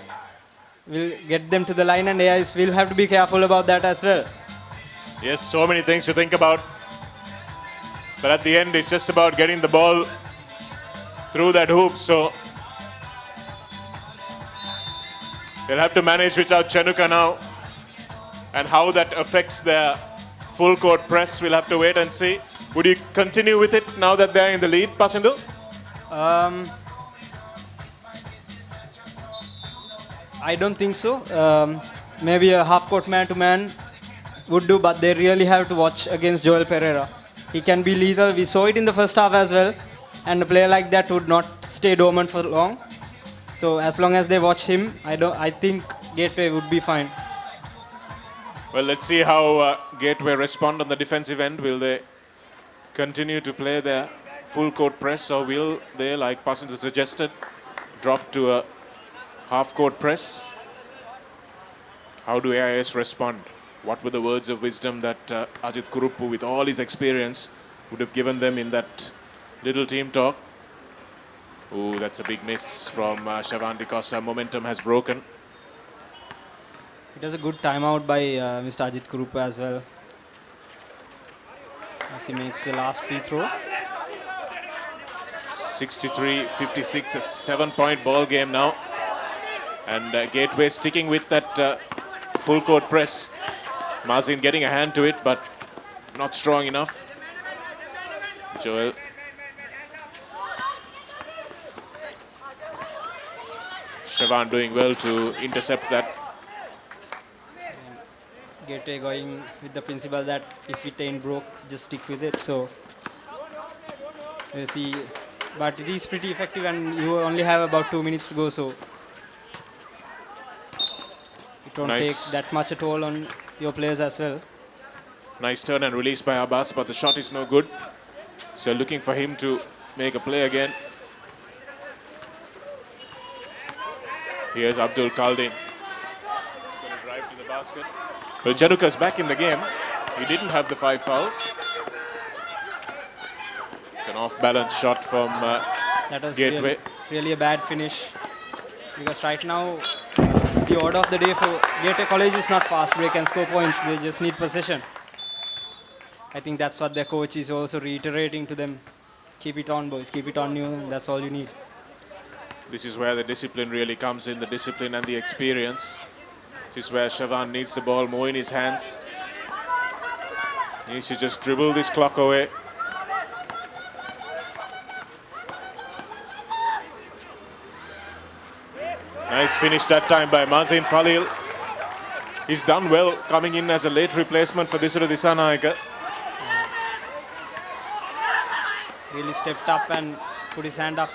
will get them to the line, and AIS will have to be careful about that as well. Yes, so many things to think about. But at the end, it's just about getting the ball through that hoop. So they'll have to manage without Chenuka now. And how that affects their full court press, we'll have to wait and see. Would you continue with it now that they're in the lead, Pasindu? I don't think so. Maybe a half-court man-to-man would do, but they really have to watch against Joel Pereira. He can be lethal. We saw it in the first half as well, and a player like that would not stay dormant for long. So as long as they watch him, I think Gateway would be fine. Well, let's see how Gateway respond on the defensive end. Will they continue to play their full court press, or will they, like Pasandu suggested, drop to a half court press? How do AIS respond? What were the words of wisdom that Ajit Kuruppu, with all his experience, would have given them in that little team talk? Oh, that's a big miss from Shavan De Costa. Momentum has broken. It was a good timeout by Mr. Ajit Kuruppu as well, as he makes the last free throw. 63-56, a 7-point ball game now. And Gateway sticking with that full court press. Mazin getting a hand to it, but not strong enough. Joel. Shavan doing well to intercept that. Gateway going with the principle that if it ain't broke, just stick with it. So we'll see. But it is pretty effective, and you only have about 2 minutes to go, so it won't take that much at all on your players as well. Nice turn and release by Abbas, but the shot is no good. So looking for him to make a play again. Here's Abdul Kaldin. He's going to drive to the basket. Well, Januka's back in the game. He didn't have the 5 fouls. It's an off-balance shot from That was Gateway. Really a bad finish. Because right now, the order of the day for Gateway College is not fast break and score points. They just need possession. I think that's what their coach is also reiterating to them. Keep it on, boys. Keep it on you. And that's all you need. This is where the discipline really comes in, the discipline and the experience. This is where Shavan needs the ball more in his hands. He needs to just dribble this clock away. Nice finish that time by Mazin Falil. He's done well coming in as a late replacement for Disura Disanaika. Really stepped up and put his hand up.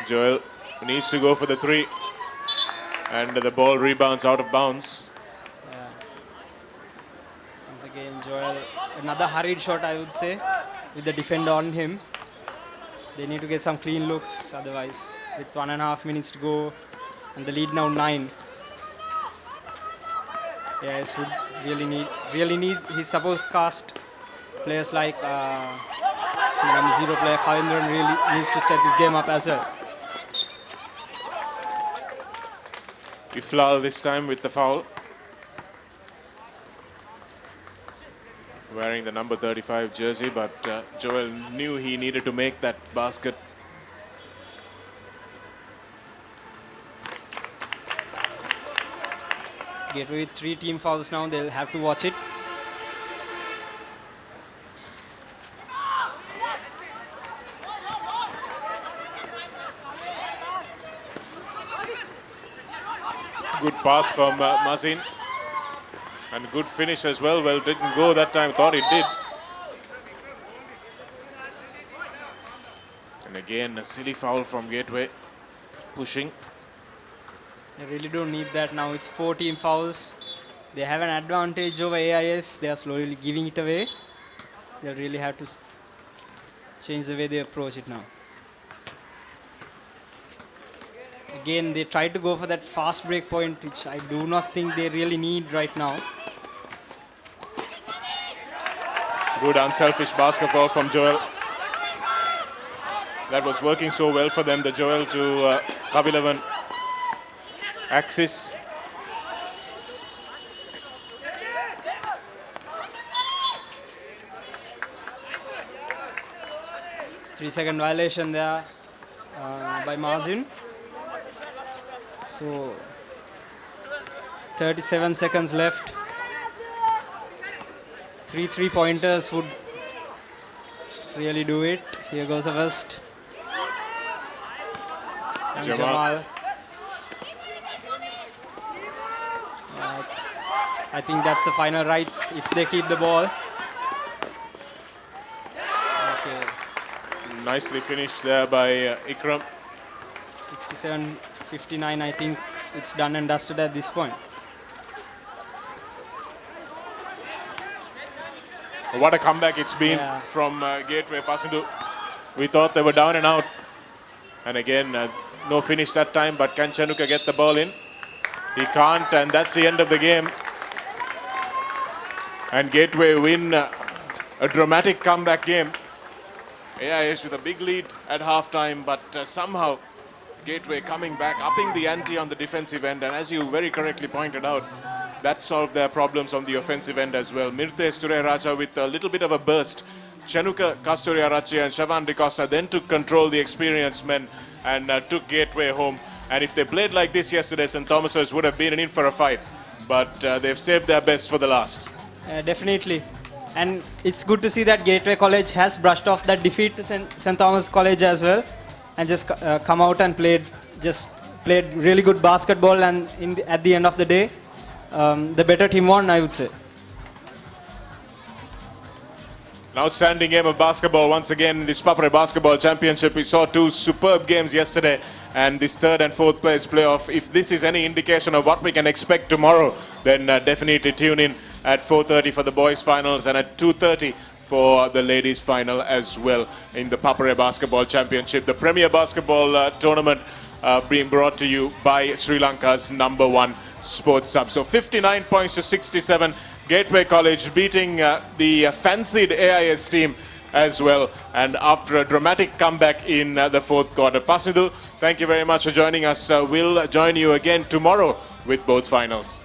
Joel needs to go for the 3. And the ball rebounds out of bounds. Yeah. Once again, Joel, another hurried shot, I would say, with the defender on him. They need to get some clean looks, otherwise, with 1.5 minutes to go, and the lead now 9. Yes, would really need his supposed cast players like zero player Khavindran really needs to step his game up as well. Iflal this time with the foul. Wearing the number 35 jersey, but Joel knew he needed to make that basket. Gateway with 3 team fouls now, they'll have to watch it. Good pass from Mazin. And good finish as well. Well, didn't go that time, thought it did. And again, a silly foul from Gateway. Pushing. They really don't need that now. It's 4 team fouls. They have an advantage over AIS. They are slowly giving it away. They really have to change the way they approach it now. Again, they try to go for that fast break point, which I do not think they really need right now. Good unselfish basketball from Joel. That was working so well for them, the Joel to Kavilavan axis. Three-second violation there by Mazin. So 37 seconds left. 3 3-pointers would really do it. Here goes the first. And Jamal. I think that's the final rights if they keep the ball. Okay. Nicely finished there by Ikram. 67-59, I think it's done and dusted at this point. What a comeback it's been from Gateway Pasindu. We thought they were down and out. And again, no finish that time, but can Chanuka get the ball in? He can't, and that's the end of the game. And Gateway win a dramatic comeback game. AIS with a big lead at halftime, but somehow Gateway coming back, upping the ante on the defensive end. And as you very correctly pointed out, that solved their problems on the offensive end as well. Mirthes Tureraja with a little bit of a burst. Chanuka, Kasturiarachi and Shavan DeCosta then took control, the experienced men, and took Gateway home. And if they played like this yesterday, St. Thomas's would have been in for a fight. But they've saved their best for the last. Definitely. And it's good to see that Gateway College has brushed off that defeat to St. Thomas College as well. And just come out and played really good basketball. And at the end of the day, the better team won, I would say. An outstanding game of basketball once again in this ThePapare Basketball Championship. We saw two superb games yesterday, and this third and fourth place playoff. If this is any indication of what we can expect tomorrow, then definitely tune in at 4:30 for the boys finals and at 2:30 for the ladies final as well in the ThePapare Basketball Championship. The premier basketball tournament being brought to you by Sri Lanka's #1 sports sub. So 59 points to 67. Gateway College beating the fancied AIS team as well, and after a dramatic comeback in the fourth quarter. Pasindu, thank you very much for joining us. We'll join you again tomorrow with both finals.